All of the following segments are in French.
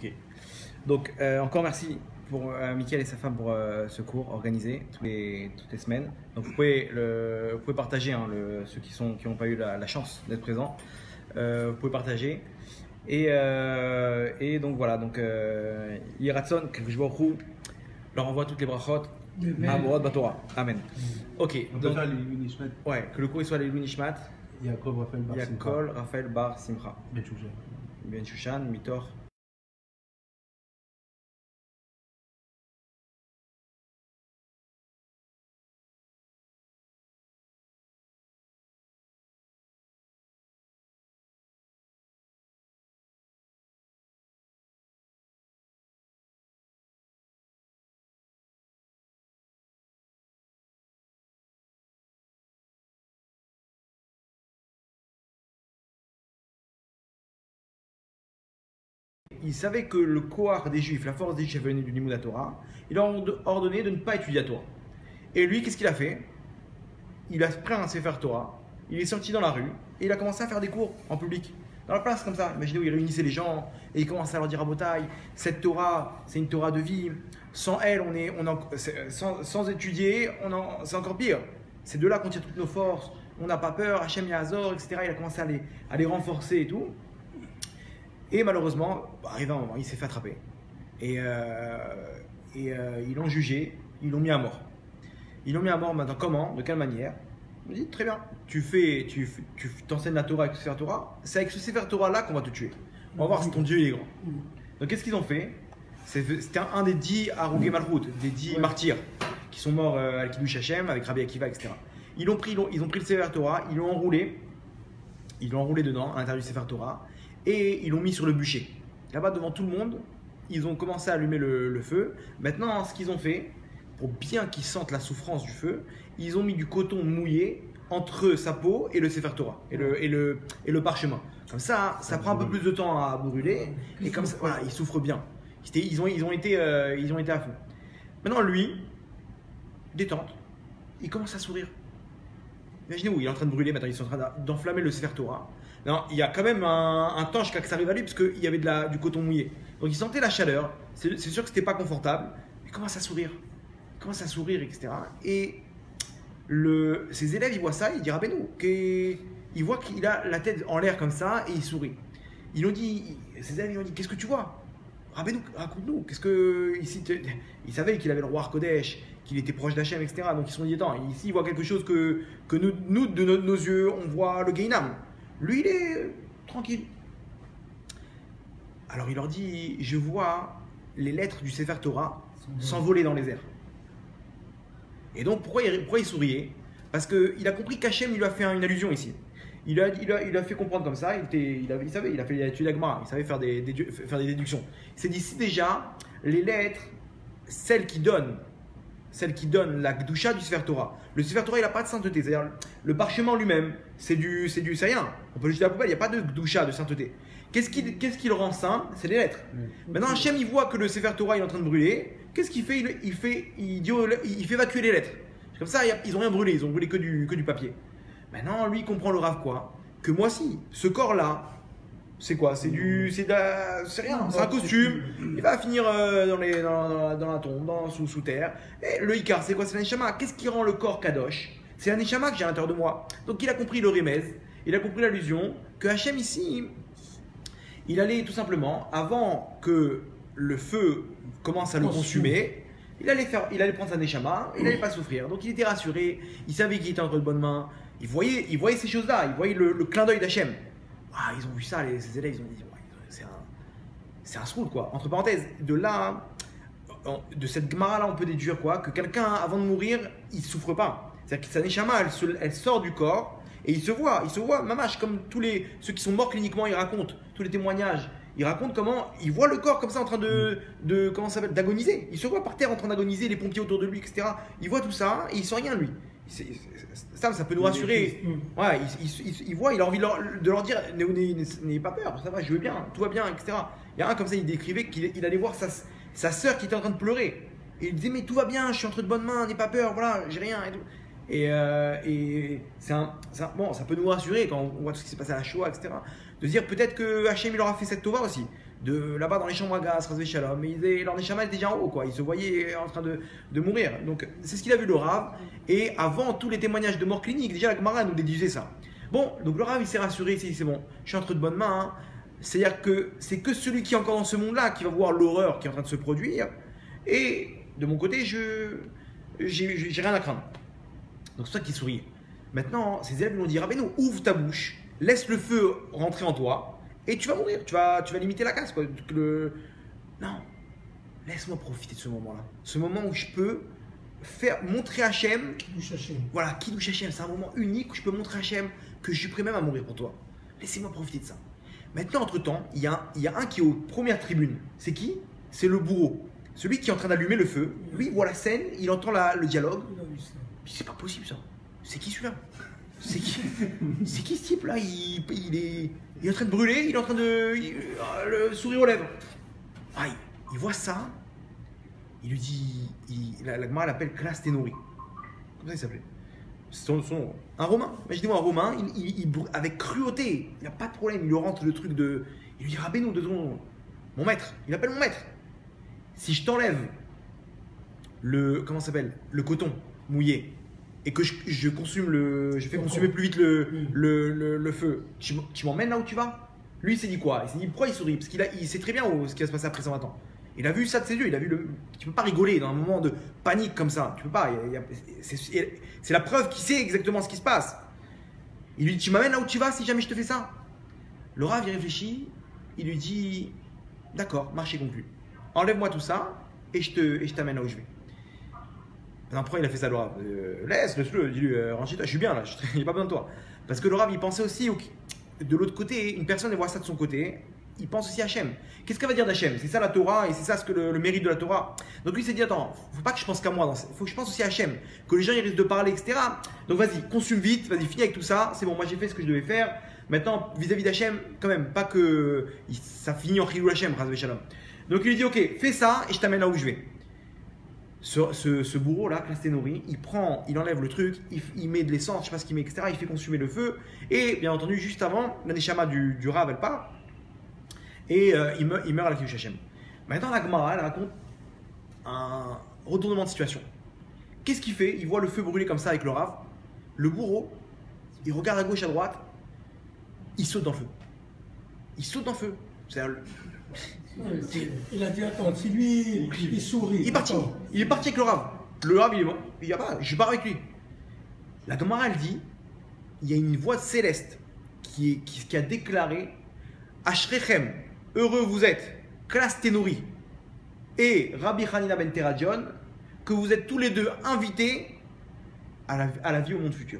Ok. Donc, encore merci pour Mickaël et sa femme pour ce cours organisé toutes les semaines. Donc, vous pouvez partager, hein, ceux qui n'ont pas eu la chance d'être présents. Vous pouvez partager. Et donc, voilà. Donc, Yiratson, que je vois au leur envoie toutes les brachot. Amen. Batora. Amen. Ok. On peut faire les Nishmat. Ouais, que le cours soit les Nishmat. Yaakov Raphaël Bar Simcha. Ben Shushan, Mitor. Il savait que le Kohar des Juifs, la force des Juifs venait du Limoud Torah. Il leur a ordonné de ne pas étudier la Torah. Et lui, qu'est-ce qu'il a fait? Il a pris un Sefer Torah, il est sorti dans la rue et il a commencé à faire des cours en public. Dans la place comme ça, imaginez où il réunissait les gens et il commençait à leur dire à Botaï, cette Torah, c'est une Torah de vie. Sans elle, sans étudier, c'est encore pire. C'est de là qu'on tire toutes nos forces. On n'a pas peur, Hachem Yazor, etc. Il a commencé à les renforcer et tout. Et malheureusement, arrivé un moment, il s'est fait attraper. Et ils l'ont jugé, ils l'ont mis à mort. Ils l'ont mis à mort maintenant, comment? De quelle manière? Il me dit, très bien, tu t'enseignes la Torah avec ce Sefer Torah, c'est avec ce Sefer Torah là qu'on va te tuer. On va voir si ton Dieu il est grand. Donc qu'est-ce qu'ils ont fait? C'était un des 10 Harugé Malchut, des 10 martyrs qui sont morts à Kiddush Hashem avec Rabbi Akiva, etc. Ils ont pris le Sefer Torah, ils l'ont enroulé dedans, à l'intérieur du Sefer Torah, et ils l'ont mis sur le bûcher. Là-bas, devant tout le monde, ils ont commencé à allumer le feu. Maintenant, ce qu'ils ont fait, pour bien qu'ils sentent la souffrance du feu, ils ont mis du coton mouillé entre sa peau et le Sefer Torah, et le parchemin. Comme ça, ça prend un peu plus de temps à brûler, et comme ça, voilà, ils souffrent bien. Ils ont été à fond. Maintenant, lui, détente, il commence à sourire. Imaginez-vous, il est en train de brûler, maintenant ils sont en train d'enflammer le Sefer Torah. Non, il y a quand même un temps jusqu'à que ça arrive à lui parce qu'il y avait du coton mouillé. Donc il sentait la chaleur, c'est sûr que c'était pas confortable. Il commence à sourire, etc. Et ses élèves, ils voient ça, ils disent Rabbeinu, ils voient qu'il a la tête en l'air comme ça et il sourit. Ses élèves, ils ont dit, qu'est-ce que tu vois? Rabbeinu, raconte-nous, il savait qu'il avait le roi Kodesh, qu'il était proche d'Hachem, etc. Donc ils se sont dit, attends, ici il voit quelque chose que nous de nos yeux, on voit le Gainam. Lui, il est tranquille. Alors il leur dit, je vois les lettres du Sefer Torah s'envoler dans les airs. Et donc pourquoi il souriait? Parce qu'il a compris qu'Hachem lui a fait une allusion ici. Il a fait comprendre comme ça, il savait, il a fait l'étude d'Agmara, il savait faire des déductions. Il s'est dit, si déjà, les lettres, celles qui donnent la Gdusha du Sefer Torah. Le Sefer Torah, il n'a pas de sainteté. C'est-à-dire, le parchemin lui-même, c'est rien. On peut le jeter à la poubelle, il n'y a pas de Gdusha, de sainteté. Qu'est-ce qui le rend saint? C'est les lettres. Maintenant, Hachem, il voit que le Sefer Torah il est en train de brûler. Qu'est-ce qu'il fait? Il fait évacuer les lettres. Comme ça, ils n'ont rien brûlé, ils ont brûlé que du papier. Maintenant, lui, il comprend le Rav quoi? Que moi, si, ce corps-là, c'est quoi? C'est rien, c'est un costume. Il va finir dans la tombe, sous terre. Et le Icar, c'est quoi? C'est l'Aneshama. Qu'est-ce qui rend le corps Kadosh? C'est l'Aneshama que j'ai à l'intérieur de moi. Donc il a compris le Remez, il a compris l'allusion que Hachem ici, il allait tout simplement, avant que le feu commence à le consumer, il allait prendre sa Neshama, il n'allait pas souffrir. Donc il était rassuré, il savait qu'il était entre de bonnes mains. Il voyait ces choses-là, il voyait le clin d'œil d'Hachem. Ah, ils ont vu ça, ses élèves, ils ont dit, ouais, c'est un sroul quoi. Entre parenthèses, de cette Gemara là, on peut déduire quoi? Que quelqu'un, avant de mourir, il ne souffre pas. C'est-à-dire que sa neshama, elle sort du corps et il se voit, mamache, comme ceux qui sont morts cliniquement, ils racontent, tous les témoignages. Ils racontent comment il voit le corps comme ça en train d'agoniser. Il se voit par terre en train d'agoniser, les pompiers autour de lui, etc. Il voit tout ça et il sent rien lui. Ça peut nous rassurer. Ouais, il voit, il a envie de leur dire n'ayez pas peur, ça va, je vais bien, tout va bien, etc. Il y a un comme ça, il décrivait qu'il allait voir sa sœur qui était en train de pleurer. Et il disait mais tout va bien, je suis entre de bonnes mains, n'aie pas peur, voilà, j'ai rien et tout. Et bon, ça peut nous rassurer quand on voit tout ce qui s'est passé à la Shoah, etc. De dire peut-être que Hachem il aura fait cette Tova aussi. de là-bas dans les chambres à gaz, Razvé Shalom, mais leur neshama était déjà en haut, quoi. Ils se voyaient en train de mourir. Donc c'est ce qu'il a vu le Rav. Et avant tous les témoignages de mort clinique, déjà la Gemara nous déduisait ça. Bon, donc le Rav il s'est rassuré, il s'est dit c'est bon, je suis entre de bonnes mains. Hein. C'est-à-dire que c'est que celui qui est encore dans ce monde-là qui va voir l'horreur qui est en train de se produire. Et de mon côté, j'ai rien à craindre. Donc c'est ça qui sourit. Maintenant, ses élèves lui ont dit Rabbeinu, ouvre ta bouche, laisse le feu rentrer en toi. Et tu vas mourir, tu vas limiter la casse. Quoi. Non, laisse-moi profiter de ce moment-là. Ce moment où je peux montrer à Hachem. Voilà, Kiddush Hachem, c'est un moment unique où je peux montrer à Hachem que je suis prêt même à mourir pour toi. Laissez-moi profiter de ça. Maintenant, entre-temps, il y a un qui est aux premières tribunes. C'est qui? C'est le bourreau. Celui qui est en train d'allumer le feu. Lui, il voit la scène, il entend le dialogue. C'est pas possible ça. C'est qui celui-là? C'est qui ce type là? Il est en train de brûler, il est en train de. Le sourire aux lèvres. Ah, il voit ça. Il lui dit. La Gemara l'appelle Klas Tenori. Comme ça il s'appelait. C'est son nom. Un Romain. Imaginez-moi un Romain, avec cruauté. Il n'a pas de problème. Il lui rentre le truc de. Il lui dit Rabbeinu, mon maître. Il appelle mon maître. Si je t'enlève comment ça s'appelle? Le coton mouillé. Et que je fais consumer plus vite le feu, tu m'emmènes là où tu vas? Lui, il s'est dit quoi? Il s'est dit pourquoi il sourit? Parce qu'il sait très bien ce qui va se passer après 120 ans. Il a vu ça de ses yeux, il a vu tu peux pas rigoler dans un moment de panique comme ça. Tu peux pas. C'est la preuve qu'il sait exactement ce qui se passe. Il lui dit tu m'amènes là où tu vas si jamais je te fais ça? Le Rav il réfléchit, il lui dit d'accord, marché conclu. Enlève-moi tout ça et je t'amène là où je vais. Non, pourquoi il a fait ça, le Rav? Laisse-le, dis-lui, range-toi, je suis bien là, il n'y a pas besoin de toi. Parce que le Rav, il pensait aussi, de l'autre côté, une personne, elle voit ça de son côté, il pense aussi à Hachem. Qu'est-ce qu'elle va dire d'Hachem? C'est ça la Torah et c'est ça le mérite de la Torah. Donc lui, il s'est dit, attends, faut pas que je pense qu'à moi, faut que je pense aussi à Hachem, que les gens ils risquent de parler, etc. Donc vas-y, consume vite, vas-y, finis avec tout ça, c'est bon, moi j'ai fait ce que je devais faire. Maintenant, vis-à-vis d'Hachem, quand même, pas que ça finit en Chilou Hachem, Razvé Shalom. Donc il lui dit, ok, fais ça et je t'amène là où je vais. Ce bourreau là, Klas Tenori, il enlève le truc, il met de l'essence, je sais pas ce qu'il met, etc. Il fait consumer le feu. Et bien entendu, juste avant, la neshama du Rav, elle part. Et il meurt à la Kiddush Hashem. Maintenant, la Gemara, elle raconte un retournement de situation. Qu'est-ce qu'il fait? Il voit le feu brûler comme ça avec le Rav. Le bourreau, il regarde à gauche, à droite, il saute dans le feu. Il saute dans le feu. Il a dit attends, si lui il sourit. Il est parti. Il est parti avec le Rav. Le Rav, il est mort. Il dit pas, je pars avec lui. La Gemara, elle dit, il y a une voix céleste qui a déclaré Ashrechem, heureux vous êtes, Klas Tenori et Rabbi Hanina ben Teradion, que vous êtes tous les deux invités à la vie au monde futur.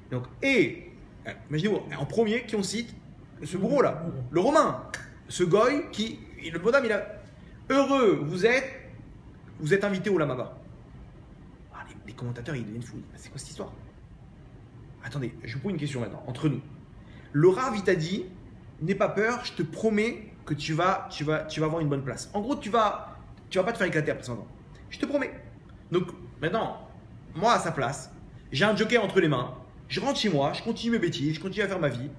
Donc, imaginez-vous, en premier, qui on cite? Ce bourreau là, le Romain, ce goy le bonhomme, il a heureux vous êtes invité au Lamaba. Ah, les commentateurs, ils deviennent fous. C'est quoi cette histoire? Attendez, je vous pose une question maintenant, entre nous. Le Rav, il t'a dit, n'aie pas peur, je te promets que tu vas avoir une bonne place. En gros, tu vas pas te faire éclater après 100 ans. Je te promets. Donc, maintenant, moi, à sa place, j'ai un joker entre les mains, je rentre chez moi, je continue mes bêtises, je continue à faire ma vie.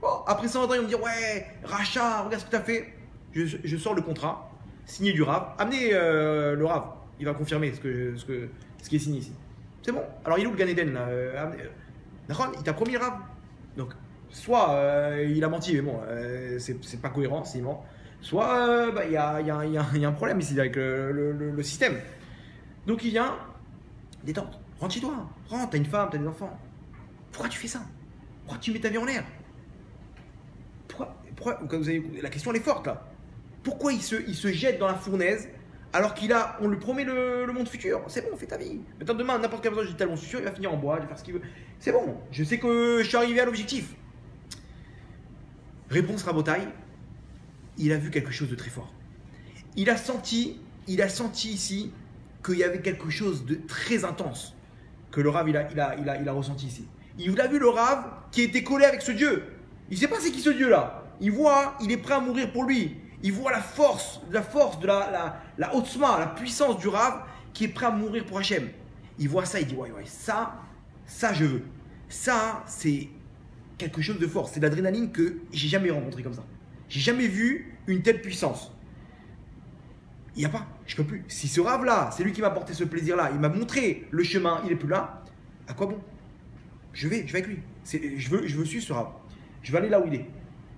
Bon, après 120 ans, ils vont me dire, ouais, rachat, regarde ce que tu as fait. Je sors le contrat, signé du Rav. Amenez le Rav, il va confirmer ce qui est signé ici. C'est bon. Alors il est où le Gan Eden là? Il t'a promis le Rav. Donc, soit il a menti, mais bon, c'est pas cohérent s'il ment. Soit il y a un problème ici avec le système. Donc il vient, détente, rentre chez toi, rentre, t'as une femme, t'as des enfants. Pourquoi tu fais ça? Pourquoi tu mets ta vie en l'air? Pourquoi la question elle est forte là. Pourquoi il se jette dans la fournaise alors on lui promet le monde futur? C'est bon, fais ta vie. Maintenant demain, n'importe quel besoin, je dis tellement sûr, il va finir en bois, il va faire ce qu'il veut. C'est bon, je sais que je suis arrivé à l'objectif. Réponse Rabotai, il a vu quelque chose de très fort. Il a senti ici qu'il y avait quelque chose de très intense que le Rav il a ressenti ici. Il a vu le Rav qui était collé avec ce Dieu. Il ne sait pas c'est qui ce Dieu là. Il est prêt à mourir pour lui. Il voit la force de la Otzma, la puissance du Rav qui est prêt à mourir pour Hachem. Il voit ça, il dit ouais, ça je veux. Ça, c'est quelque chose de fort. C'est de l'adrénaline que j'ai jamais rencontré comme ça. J'ai jamais vu une telle puissance. Il n'y a pas, je peux plus. Si ce Rav-là, c'est lui qui m'a apporté ce plaisir-là, il m'a montré le chemin, il n'est plus là, à quoi bon? Je vais avec lui. Je veux suivre ce Rav. Je vais aller là où il est.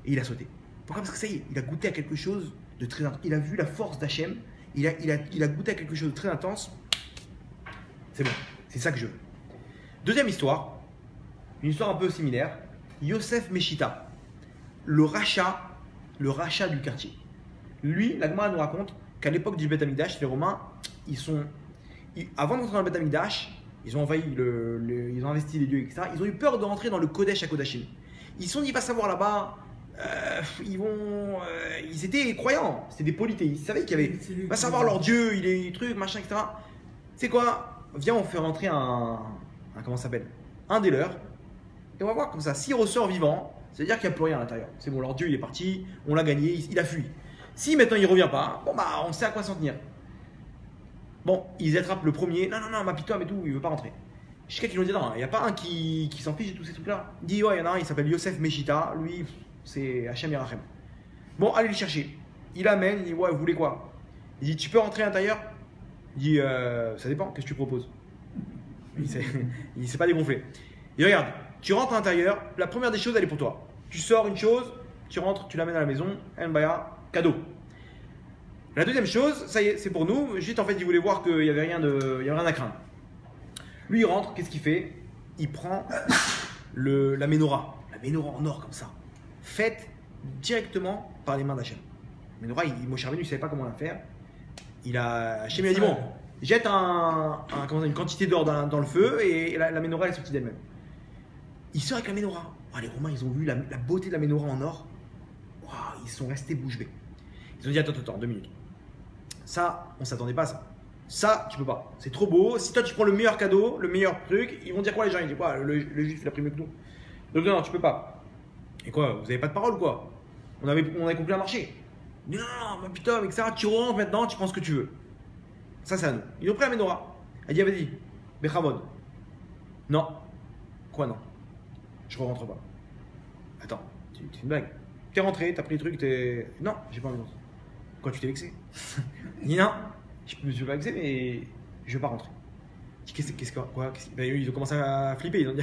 Et il a sauté. Pourquoi? Parce que ça y est, il a goûté à quelque chose de très intense. Il a vu la force d'Hachem. Il a goûté à quelque chose de très intense. C'est bon, c'est ça que je veux. Deuxième histoire, une histoire un peu similaire. Yosef Meshita, le rachat du quartier. Lui, la Gemara nous raconte qu'à l'époque du Beth Amikdash, les Romains, avant d'entrer dans le Beth Amikdash, ils ont envahi, ils ont investi les lieux, etc. Ils ont eu peur de rentrer dans le Kodesh à Kodashim. Ils se sont dit, il va savoir là-bas, ils étaient croyants, c'était des polythéistes. Ils savaient qu'il y avait, il va savoir leur Dieu, il est truc, machin, etc. C'est quoi? Viens, on fait rentrer comment ça s'appelle? Un des leurs. Et on va voir comme ça, s'il ressort vivant, c'est-à-dire qu'il n'y a plus rien à l'intérieur. C'est bon, leur Dieu il est parti, on l'a gagné, il a fui. Si maintenant il ne revient pas, bon bah on sait à quoi s'en tenir. Bon, ils attrapent le premier, non, ma pitom et tout, il veut pas rentrer. Jusqu'à qu'ils ont dit non, il n'y a pas un qui s'en fiche de tous ces trucs-là. Il dit ouais, il y en a un, il s'appelle Yosef Meshita, lui, c'est Hachem Yerachem. Bon, allez le chercher. Il amène, il dit ouais, vous voulez quoi? Il dit tu peux rentrer à l'intérieur? Il dit ça dépend, qu'est-ce que tu proposes? Il s'est pas dégonflé. Il regarde, tu rentres à l'intérieur, la première des choses elle est pour toi. Tu sors une chose, tu rentres, tu l'amènes à la maison, Nbaya, cadeau. La deuxième chose, ça y est, c'est pour nous. Juste en fait, il voulait voir qu'il n'y avait rien à craindre. Lui, il rentre, qu'est-ce qu'il fait? Il prend la menorah en or comme ça, faite directement par les mains d'Hachem. La menorah, Moshe Rabbeinu, il ne savait pas comment la faire. Hachem lui a dit bon, jette une quantité d'or dans le feu et la menorah elle est sortie d'elle-même. Il sort avec la menorah. Oh, les Romains, ils ont vu la beauté de la menorah en or. Oh, ils sont restés bouche bée. Ils ont dit attends, 2 minutes. Ça, on s'attendait pas à ça. Ça, tu peux pas. C'est trop beau. Si toi tu prends le meilleur cadeau, le meilleur truc, ils vont dire quoi les gens? Ils disent quoi? Le juif il a pris mieux que nous. Donc non, tu peux pas. Et quoi? Vous avez pas de parole ou quoi? On avait compris un marché. Non, ma putain, etc. Tu rentres maintenant, tu prends ce que tu veux. Ça, c'est à nous. Ils ont pris la menorah. Elle dit vas-y, Bechavod. Non. Quoi non? Je ne rentre pas. Attends, c'est une blague. T'es rentré, t'as pris le truc, t'es. Non, j'ai pas envie de rentrer. Quoi, tu t'es vexé? Il dit non, je me suis pas vexé, mais je vais pas rentrer. Qu'est-ce quoi? Ben, ils ont commencé à flipper. Ils ont dit,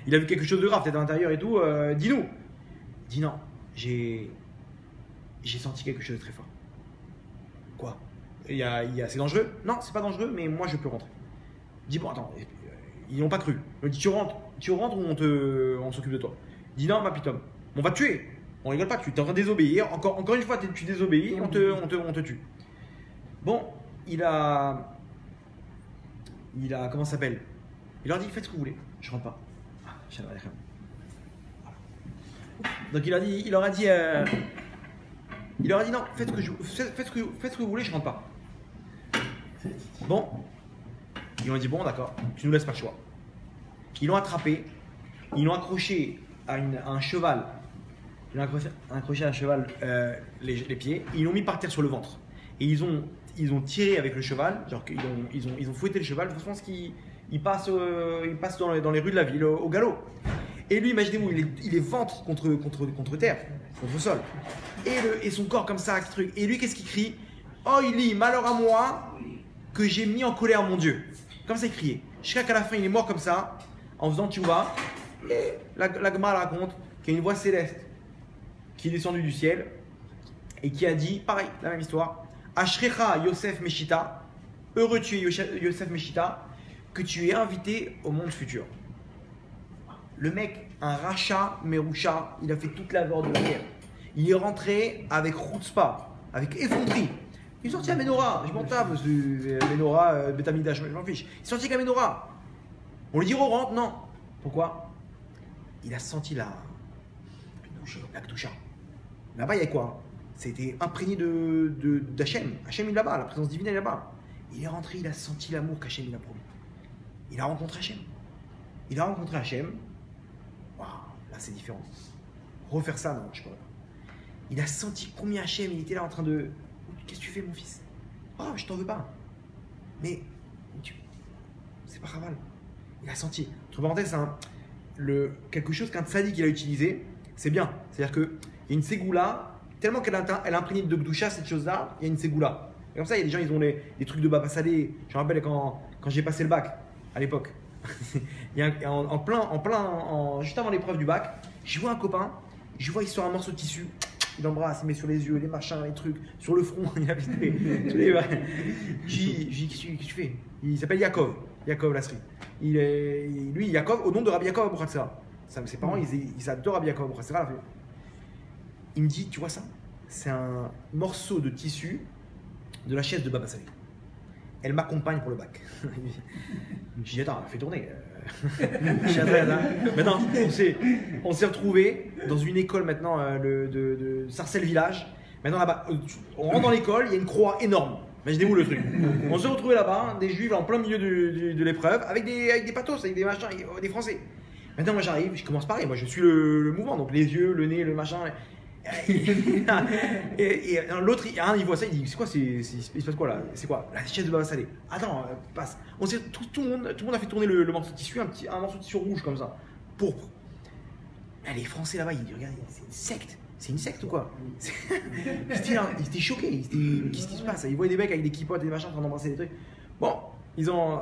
il a vu quelque chose de grave, peut-être à l'intérieur et tout. Dis-nous. Il dit non, j'ai senti quelque chose de très fort. Quoi? C'est dangereux? Non, c'est pas dangereux, mais moi je peux rentrer. Il dit bon, attends, ils n'ont pas cru. Il dit tu rentres ou on s'occupe de toi. Il dit non, ma pitom, on va te tuer. On rigole pas, tu es en train de désobéir. Encore une fois, tu désobéis, on te tue. Bon, il a comment ça s'appelle? Il leur dit faites ce que vous voulez, je rentre pas. Donc il leur a dit non, faites ce que vous voulez, je rentre pas. Bon, ils ont dit bon d'accord, tu nous laisses pas le choix. Ils l'ont attrapé, ils l'ont accroché à un cheval. Ils l'ont accroché à un cheval les pieds, ils l'ont mis par terre sur le ventre. Et ils ont tiré avec le cheval, genre ils ont fouetté le cheval, je pense qu'il passe dans les rues de la ville au galop. Et lui, imaginez-vous, il est ventre contre terre, contre le sol. Et son corps comme ça, truc. Et lui, qu'est-ce qu'il crie? Oh, il dit, malheur à moi que j'ai mis en colère mon Dieu. Comme ça, il criait. Jusqu'à qu'à la fin, il est mort comme ça, en faisant tchouva. Et la Gemara raconte qu'il y a une voix céleste qui est descendue du ciel et qui a dit, pareil, la même histoire, Ashrecha Yosef Meshita, heureux tu es Yosef Meshita, que tu es invité au monde futur. Le mec, un rachat, Merusha, il a fait toute la de la guerre. Il est rentré avec Chutzpah, avec effronterie. Il est sorti à Menorah, je m'en tape, Menorah, Beth Amikdash, je m'en fiche. Il est sorti à Menorah. On lui dit on rentre, non. Pourquoi? Il a senti la Kedusha. Là-bas, il y a quoi? C'était imprégné d'Hachem. Hachem, il est là-bas, la présence divine, elle est là-bas. Il est rentré, il a senti l'amour qu'Hachem, il a promis. Il a rencontré Hachem. Waouh, là, c'est différent. Refaire ça, non, je sais pas. Il a senti combien Hachem, il était là en train de... Qu'est-ce que tu fais, mon fils? Oh, je t'en veux pas. Mais, c'est pas grave. Il a senti. Entre parenthèses, quelque chose qu'un tzaddik il a utilisé, c'est bien. C'est-à-dire qu'il y a une ségoula tellement qu'elle elle a imprégné de Gdoucha cette chose-là, il y a une ségoula. Et comme ça, il y a des gens, ils ont des trucs de baba salé. Je me rappelle quand j'ai passé le bac, à l'époque, juste avant l'épreuve du bac, je vois un copain, je vois il sort un morceau de tissu, il l'embrasse, il met sur les yeux, les machins, les trucs, sur le front, il a visité. J'ai dit, qu'est-ce que tu fais? Il s'appelle Yaakov Lasri. Lui, Yaakov, au nom de Rabbi Yaakov Abu Hatzera. Ses parents, ils adorent Rabbi Yaakov Abu Hatzera. Il me dit, tu vois ça? C'est un morceau de tissu de la chaise de Baba Salé. Elle m'accompagne pour le bac. Je dis, attends, fais tourner. Maintenant, on s'est retrouvés dans une école maintenant de Sarcelles Village. Maintenant là-bas, on rentre dans l'école, il y a une croix énorme. Imaginez-vous le truc. On s'est retrouvés là-bas, des juifs en plein milieu de l'épreuve, avec des pathos, avec des machins, des Français. Maintenant, moi j'arrive, je commence pareil, moi je suis le mouvement, donc les yeux, le nez, le machin. et l'autre, il voit ça, il dit, c'est quoi, il se passe quoi là? C'est quoi? La chaise de Baba Salé. Attends, passe. Tout le monde a fait tourner le morceau de tissu, un morceau de tissu rouge comme ça, pourpre. Les Français là-bas, ils disent, regarde, c'est une secte. C'est une secte ou quoi? Ils étaient choqués, qu'est-ce qui se passe? Ils voient des mecs avec des kippotes et des machins en train d'embrasser des trucs. Bon,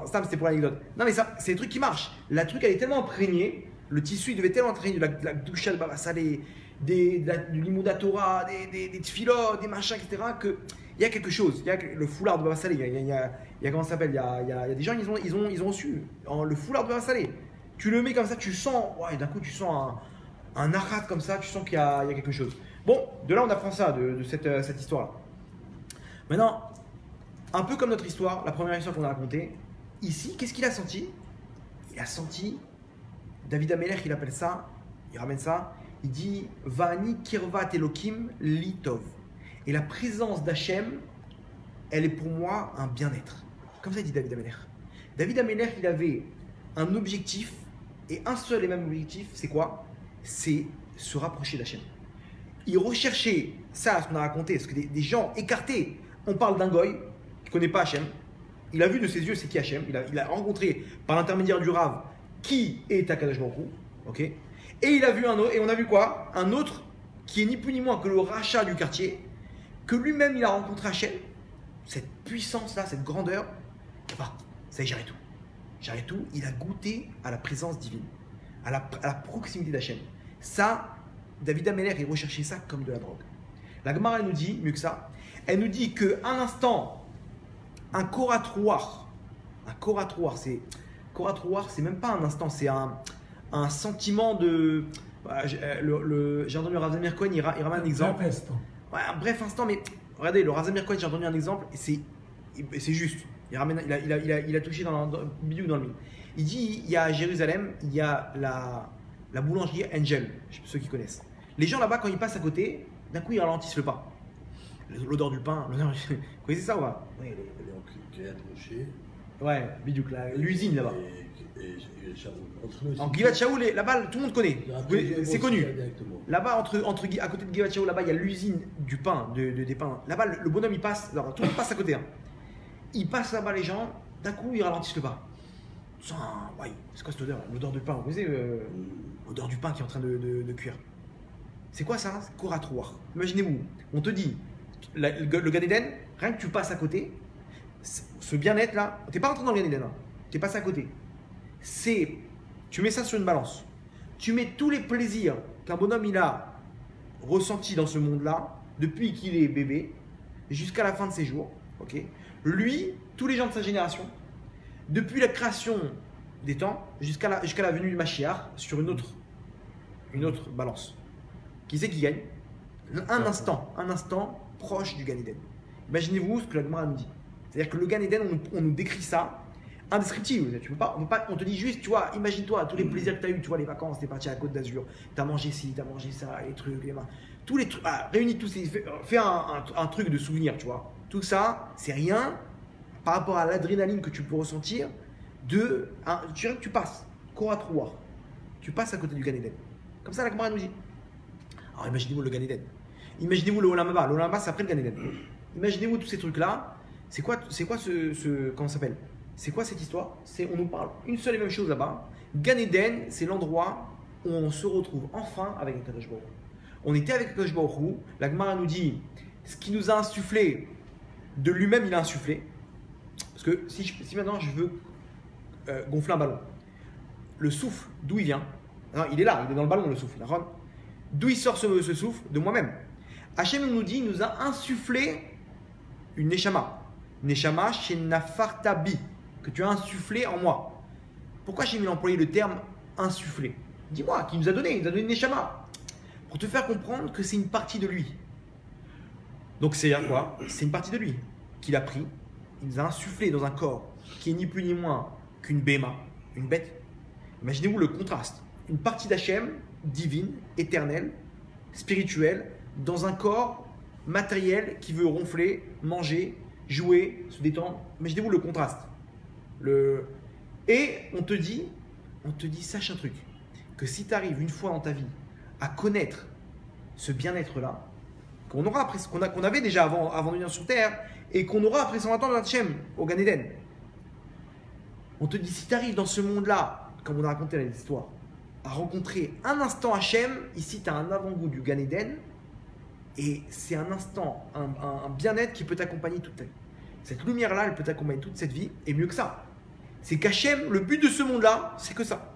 ça c'était pour l'anecdote. Non mais ça, c'est des trucs qui marchent. La truc, elle est tellement imprégnée, le tissu, il devait tellement imprégner de la Gdoucha de Baba Salé, du Limouda Torah, des tfilot, des machins, etc. qu'il y a quelque chose. Il y a le foulard de Baba Salé. Il y a comment ça s'appelle? Il y a des gens, ils ont reçu le foulard de Baba Salé. Tu le mets comme ça, tu sens, ouais, d'un coup, tu sens un arat comme ça, tu sens qu'il y a quelque chose. Bon, de là, on apprend ça, de cette histoire-là. Maintenant, un peu comme notre histoire, la première histoire qu'on a racontée, ici, qu'est-ce qu'il a senti? Il a senti, David Ameler, il appelle ça, il ramène ça, il dit Vani kirvat Elokim litov. Et la présence d'Hachem, elle est pour moi un bien-être. Comme ça dit David Ameler. David Ameler, il avait un objectif, et un seul et même objectif, c'est quoi? C'est se rapprocher d'Hachem. Il recherchait ça, ce qu'on a raconté, parce que des gens écartés, on parle d'un goy qui ne connaît pas Hachem. Il a vu de ses yeux c'est qui Hachem. Il a rencontré par l'intermédiaire du Rav qui est Akadosh Baruch Hu, ok. Et il a vu un autre, et on a vu quoi? Un autre qui est ni plus ni moins que le rachat du quartier, que lui-même il a rencontré Hachem, cette puissance-là, cette grandeur. Bah, ça y est, j'arrête tout. J'arrête tout. Il a goûté à la présence divine, à la proximité d'Hachem. Ça, David Ameler, il recherchait ça comme de la drogue. La Gemara, elle nous dit, mieux que ça, elle nous dit qu'un instant, un koratroir, c'est même pas un instant, c'est un sentiment de. J'ai entendu Rav Zamir Cohen, il ramène un exemple. Ouais, un bref instant, mais regardez, le Rav Zamir Cohen, j'ai entendu un exemple, et c'est juste. Il a touché dans le milieu ou dans le milieu. Il dit, il y a à Jérusalem, il y a la boulangerie Angel, ceux qui connaissent. Les gens là-bas, quand ils passent à côté, d'un coup, ils ralentissent le pas. L'odeur du pain, vous connaissez ça ou pas? Oui, elle est ouais, Bidouk, l'usine là-bas. Et en Givat Shaoul, là-bas, tout le monde connaît. C'est connu. Là-bas, à côté de Givat Shaoul, là-bas, il y a l'usine du pain, des pains. Là-bas, le bonhomme, il passe, alors, tout le monde passe à côté. Hein. Il passe là-bas, les gens, d'un coup, ils ralentissent le pas. Ouais, c'est quoi cette odeur? L'odeur du pain, vous voyez, l'odeur du pain qui est en train de cuire. C'est quoi ça? C'est koratroir. Imaginez-vous, on te dit, le Gan Eden, rien que tu passes à côté, ce bien-être là, tu n'es pas rentré dans le Gan Eden, hein. Tu es passé à côté. Tu mets ça sur une balance. Tu mets tous les plaisirs qu'un bonhomme il a ressentis dans ce monde-là, depuis qu'il est bébé, jusqu'à la fin de ses jours. Okay. Lui, tous les gens de sa génération, depuis la création des temps jusqu'à la venue du Mashiach, sur une autre balance. Qui c'est qui gagne? Un instant proche du Gan Eden. Imaginez-vous ce que la Gemara nous dit. C'est-à-dire que le Gan Eden, on nous décrit ça indescriptible. On te dit juste, tu vois, imagine-toi tous les plaisirs que tu as eu, tu vois, les vacances, tu es parti à la Côte d'Azur, tu as mangé ci, tu as mangé ça, les trucs, les mains. Tous les trucs, réunis tous ces. Fais un truc de souvenir, tu vois. Tout ça, c'est rien par rapport à l'adrénaline que tu peux ressentir tu passes, koratroir. Tu passes à côté du Gan Eden. Comme ça, la Gemara nous dit. Alors imaginez-vous le Gan Eden. Imaginez-vous le Olam Haba. Le Olam Haba, c'est après le Gan Eden. Imaginez-vous tous ces trucs-là. C'est quoi comment ça s'appelle? C'est quoi cette histoire? On nous parle une seule et même chose là-bas. Gan Eden, c'est l'endroit où on se retrouve enfin avec Akadosh Baruch Hu. On était avec Akadosh Baruch Hu. La Gemara nous dit ce qui nous a insufflé de lui-même, il a insufflé. Parce que si maintenant je veux gonfler un ballon, le souffle, d'où il vient? Non, il est là, il est dans le ballon, le souffle. D'où il sort ce souffle? De moi-même. Hachem nous dit, il nous a insufflé une neshama. Neshama chez Nafartabi, que tu as insufflé en moi. Pourquoi Hachem il a employé le terme insufflé? Dis-moi, qui nous a donné? Il nous a donné une neshama. Pour te faire comprendre que c'est une partie de lui. Donc c'est quoi? C'est une partie de lui qu'il a pris. Il nous a insufflé dans un corps qui est ni plus ni moins qu'une béma, une bête. Imaginez-vous le contraste. Une partie d'Hachem, divine, éternelle, spirituelle, dans un corps matériel qui veut ronfler, manger, jouer, se détendre. Imaginez-vous le contraste. Et on te dit, sache un truc, que si tu arrives une fois dans ta vie à connaître ce bien-être-là, qu'on aura après, qu'on avait déjà avant de venir sur Terre, et qu'on aura après 120 ans dans Hachem, au Gan Eden, on te dit, si tu arrives dans ce monde-là, comme on a raconté dans l'histoire, à rencontrer un instant Hachem, ici tu as un avant-goût du Gan Eden, et c'est un instant, un bien-être qui peut t'accompagner toute ta vie. Cette lumière-là, elle peut t'accompagner toute cette vie, et mieux que ça. C'est qu'Hachem, le but de ce monde-là, c'est que ça.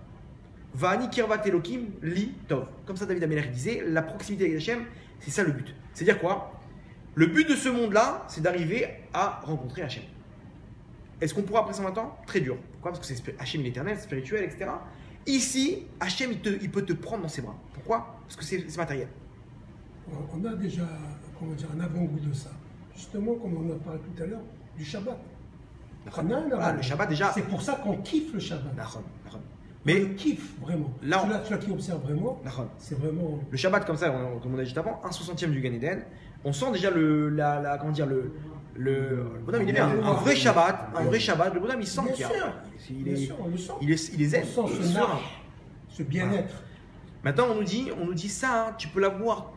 Va'ani kirvat Elokim li tov. Comme ça, David Amelech disait, la proximité avec Hachem, c'est ça le but. C'est-à-dire quoi? Le but de ce monde-là, c'est d'arriver à rencontrer Hachem. Est-ce qu'on pourra après 120 ans? Très dur. Pourquoi? Parce que c'est Hachem il est éternel, spirituel, etc. Ici, Hachem il peut te prendre dans ses bras. Pourquoi? Parce que c'est matériel. On a déjà, comment dire, un avant-goût de ça. Justement, comme on a parlé tout à l'heure, du Shabbat. On a un Voilà, le Shabbat déjà. C'est pour ça qu'on kiffe le Shabbat. Mais on le kiffe vraiment. là, Celui qui observe vraiment, c'est vraiment. Le Shabbat, comme ça, comme on a dit juste avant, 1/60e du Gan Eden, on sent déjà comment dire, le bonhomme, il est bien. Un vrai Shabbat, le bonhomme, il sent qu'il y a. On le sent. Il est zen. On sent ce marche, ce bien-être. Maintenant, on nous dit ça, hein, tu peux l'avoir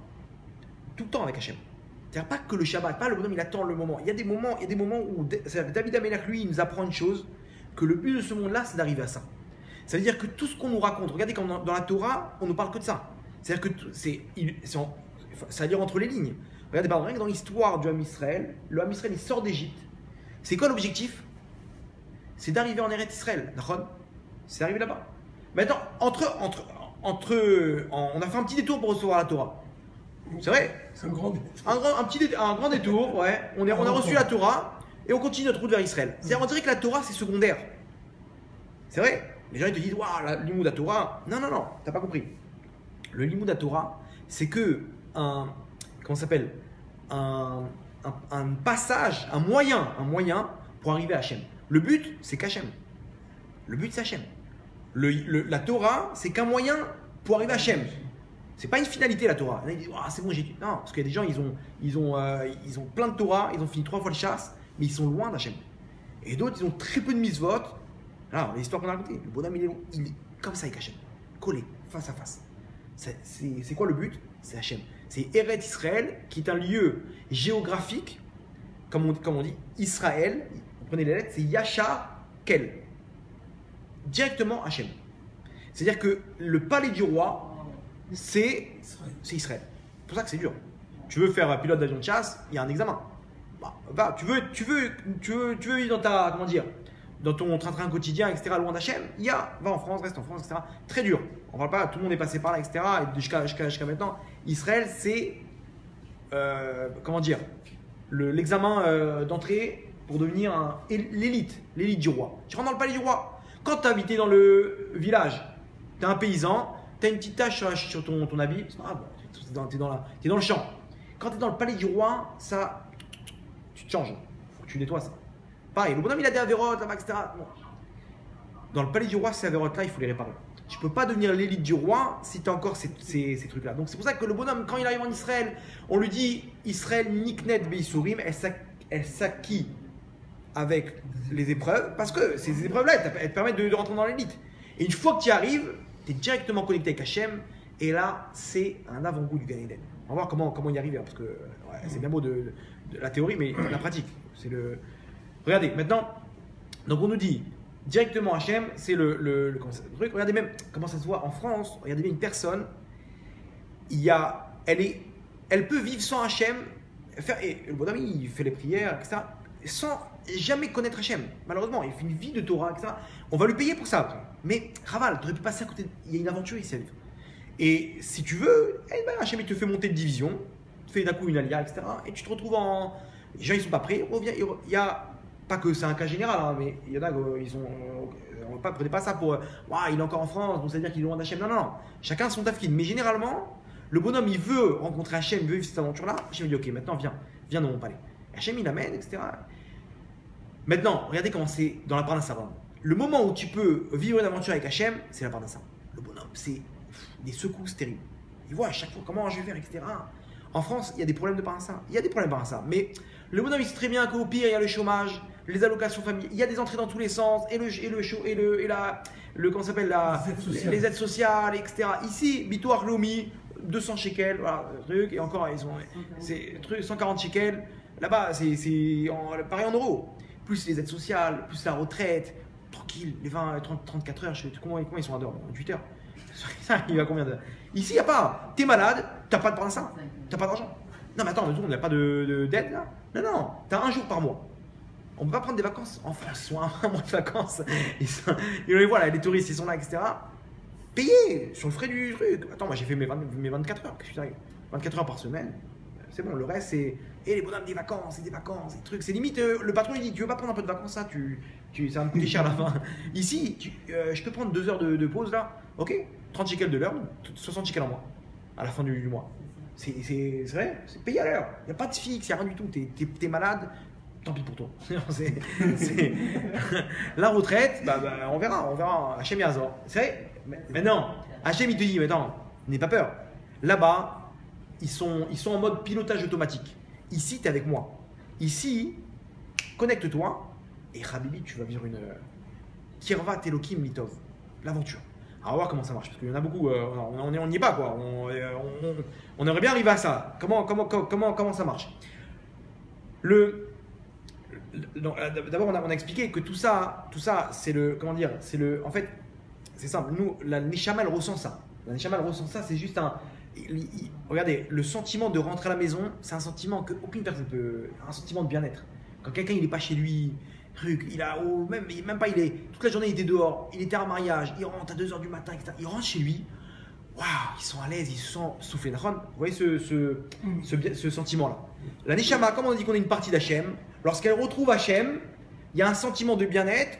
tout le temps avec Hachem. C'est-à-dire pas que le Shabbat, pas le bonhomme, il attend le moment. Il y a des moments où David Amelech, lui, il nous apprend une chose, que le but de ce monde-là, c'est d'arriver à ça. Ça veut dire que tout ce qu'on nous raconte, regardez quand dans la Torah, on ne parle que de ça. C'est-à-dire que ça veut dire entre les lignes. Regardez, par exemple, dans l'histoire du Ham Israël, le Ham Israël, il sort d'Égypte. C'est quoi l'objectif? C'est d'arriver en Eretz Israël. C'est d'arriver là-bas. Maintenant, on a fait un petit détour pour recevoir la Torah. C'est vrai? C'est un grand Un grand détour, ouais. On a reçu la Torah et on continue notre route vers Israël. C'est-à-dire, on dirait que la Torah, c'est secondaire. C'est vrai? Les gens ils te disent, waouh, le limoud à Torah. Non, t'as pas compris. Le limoud à Torah, c'est que comment ça s'appelle, un passage, un moyen pour arriver à Hachem. Le but, c'est qu'Hachem. Le but, c'est Hachem. La Torah, c'est qu'un moyen pour arriver à Hachem. C'est pas une finalité la Torah. Ils disent, c'est bon, j'ai dit. Non, parce qu'il y a des gens, ils ont plein de Torah, ils ont fini 3 fois le chasse, mais ils sont loin d'Hachem. Et d'autres, ils ont très peu de mitzvot. Alors, l'histoire qu'on a racontée, le bonhomme, il est comme ça avec Hachem, collé, face à face. C'est quoi le but? C'est Hachem. C'est Eretz Israël, qui est un lieu géographique, comme on dit, Israël, vous prenez les lettres, c'est Yachar Kel. Directement Hachem. C'est-à-dire que le palais du roi, c'est Israël. C'est pour ça que c'est dur. Tu veux faire un pilote d'avion de chasse, il y a un examen. Va, tu veux vivre dans ta, comment dire, dans ton train-train quotidien, etc., loin d'Hachem, va en France, reste en France, etc. Très dur. On ne parle pas, tout le monde est passé par là, etc. Et jusqu'à maintenant, Israël, c'est, comment dire, l'examen d'entrée pour devenir l'élite du roi. Tu rentres dans le palais du roi. Quand tu as habité dans le village, tu es un paysan, tu as une petite tache sur ton habit, tu es dans le champ. Quand tu es dans le palais du roi, ça, tu te changes. Il faut que tu nettoies ça. Pareil, le bonhomme il a des avérotes là-bas, etc. Bon. Dans le palais du roi, ces avérotes-là, il faut les réparer. Tu ne peux pas devenir l'élite du roi si tu as encore ces trucs-là. Donc c'est pour ça que le bonhomme, quand il arrive en Israël, on lui dit Israël niknet beisurim, elle s'acquit avec les épreuves, parce que ces épreuves-là, elles te permettent de rentrer dans l'élite. Et une fois que tu y arrives, tu es directement connecté avec Hachem, et là, c'est un avant-goût du Gan Eden. On va voir comment y arriver, parce que c'est bien beau de la théorie, mais la pratique, c'est le... Regardez, maintenant, donc on nous dit directement Hachem, c'est le truc. Regardez même comment ça se voit en France. Regardez bien une personne, elle elle peut vivre sans Hachem, et le bonhomme il fait les prières, etc., sans jamais connaître Hachem. Malheureusement, il fait une vie de Torah, etc. On va lui payer pour ça après. Mais Raval, tu aurais pu passer à côté, il y a une aventure ici à vivre. Et si tu veux, eh ben, Hachem il te fait monter de division, tu fais d'un coup une alia, etc. Et tu te retrouves en. Les gens ils sont pas prêts, il y a. Pas que c'est un cas général, hein, mais il y en a ils ont. Prenez pas ça pour. Il est encore en France, donc ça veut dire qu'il est loin d'Hachem. Non, non, non. Chacun son tafkid. Mais généralement, le bonhomme il veut rencontrer Hachem, il veut vivre cette aventure-là. Hachem il dit ok, maintenant viens dans mon palais. Hachem il l'amène, etc. Maintenant, regardez comment c'est dans la Parnassa. Le moment où tu peux vivre une aventure avec Hachem, c'est la Parnassa. Le bonhomme, c'est des secousses terribles. Il voit à chaque fois comment je vais faire, etc. En France, il y a des problèmes de Parnassa. Il y a des problèmes de Parnassa. Mais le bonhomme, il sait très bien qu'au pire, il y a le chômage, les allocations familiales, il y a des entrées dans tous les sens, comment ça s'appelle, les aides sociales, etc. Ici, Bito Arlomi, 200 shekels, voilà, truc, et encore, ils ont 140 shekels. Là-bas, c'est pareil en euros. Plus les aides sociales, plus la retraite, tranquille, les 34 heures, je sais comment ils sont à dehors, 28 heures. Il va combien d'heures? Ici, il n'y a pas. T'es malade, t'as pas de Parnassa, t'as pas d'argent. Non, mais attends, on n'a pas d'aide là? Non, non, t'as un jour par mois. On ne peut pas prendre des vacances en France, ils sont un mois de vacances. Ils voient là, les touristes, ils sont là, etc. Payés sur le frais du truc. Attends, moi j'ai fait mes 24 heures. 24 heures par semaine. C'est bon, le reste c'est. Et les bonhommes des vacances, des trucs. C'est limite, le patron il dit tu veux pas prendre un peu de vacances, ça, ça va me coûter cher à la fin. Ici, je peux prendre 2 heures de pause là. Ok, 30 shekels de l'heure, 60 shekels en mois. À la fin du mois. C'est vrai, c'est payé à l'heure. Il n'y a pas de fixe, il n'y a rien du tout. T'es malade, tant pis pour toi. La retraite, on verra. Hachem Yazor. C'est vrai. Mais non, Hachem il te dit, mais attends, n'aie pas peur. Là-bas, ils sont en mode pilotage automatique. Ici, tu es avec moi. Ici, connecte-toi et Habibi, tu vas vivre une Kirvat Elohim Litov, l'aventure. Alors, on va voir comment ça marche, parce qu'il y en a beaucoup, on n'y est pas quoi. On aimerait bien arriver à ça. Comment ça marche? D'abord, on a expliqué que tout ça, c'est en fait, c'est simple. Nous, la Neshama, elle ressent ça. La Neshama, elle ressent ça. C'est juste regardez, le sentiment de rentrer à la maison, c'est un sentiment que aucune personne peut, un sentiment de bien-être. Quand quelqu'un il est pas chez lui, même pas, toute la journée il était dehors, il était à un mariage, il rentre à 2h du matin, etc. Il rentre chez lui. Waouh, ils sont à l'aise, ils se sentent soufflés. Vous voyez ce sentiment-là. La Neshama, comme on dit qu'on est une partie d'Hachem, lorsqu'elle retrouve Hachem, il y a un sentiment de bien-être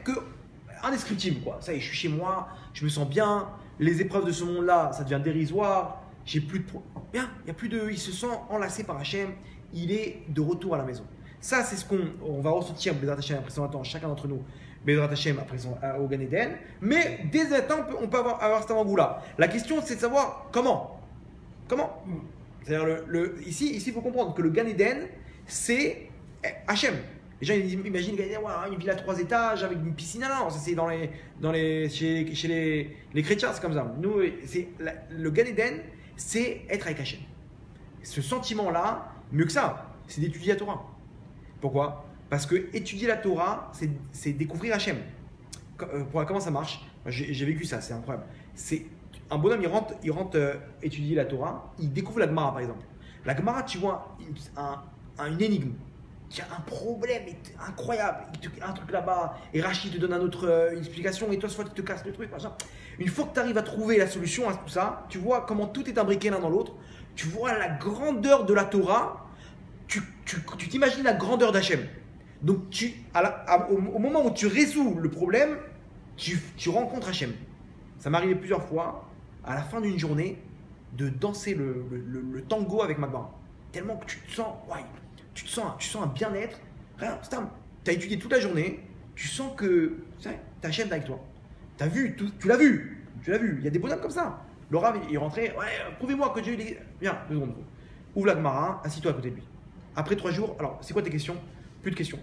indescriptible. Ça y est, je suis chez moi, je me sens bien, les épreuves de ce monde-là, ça devient dérisoire, j'ai plus de bien, il se sent enlacé par Hachem, il est de retour à la maison. Ça, c'est ce qu'on va ressentir Bezrat Hachem après son temps, chacun d'entre nous, Bezrat Hachem après au Gan Eden. Mais dès ce temps, on peut avoir cet avant-goût-là. La question, c'est de savoir comment. C'est-à-dire, ici, il faut comprendre que le Gan Eden, c'est Hachem. Les gens ils imaginent une villa à 3 étages avec une piscine. Non, ça c'est chez les chrétiens, c'est comme ça. Nous, le Gan Eden, c'est être avec Hachem. Ce sentiment-là, mieux que ça, c'est d'étudier la Torah. Pourquoi? Parce que étudier la Torah, c'est découvrir Hachem. Comment ça marche? J'ai vécu ça, c'est incroyable. C'est un bonhomme, il rentre étudier la Torah, il découvre la Gemara par exemple. La Gemara, tu vois, une énigme. Il y a un problème incroyable, un truc là-bas, et Rachid te donne une explication, et toi, soit tu te casses le truc, machin. Une fois que tu arrives à trouver la solution à tout ça, tu vois comment tout est imbriqué l'un dans l'autre, tu vois la grandeur de la Torah, tu t'imagines la grandeur d'Hachem. Donc, au moment où tu résous le problème, tu rencontres Hachem. Ça m'est arrivé plusieurs fois, à la fin d'une journée, de danser le tango avec Magbara. Tellement que tu te sens, tu sens un bien-être. Tu as étudié toute la journée, tu sens que tu as Hachem avec toi. Tu l'as vu. Il y a des bonhommes comme ça. Le Rav, il rentrait, prouvez-moi que Dieu il est. Viens, 2 secondes. Ouvre la Gemara, assis-toi à côté de lui. Après 3 jours, alors c'est quoi tes questions? Plus de questions.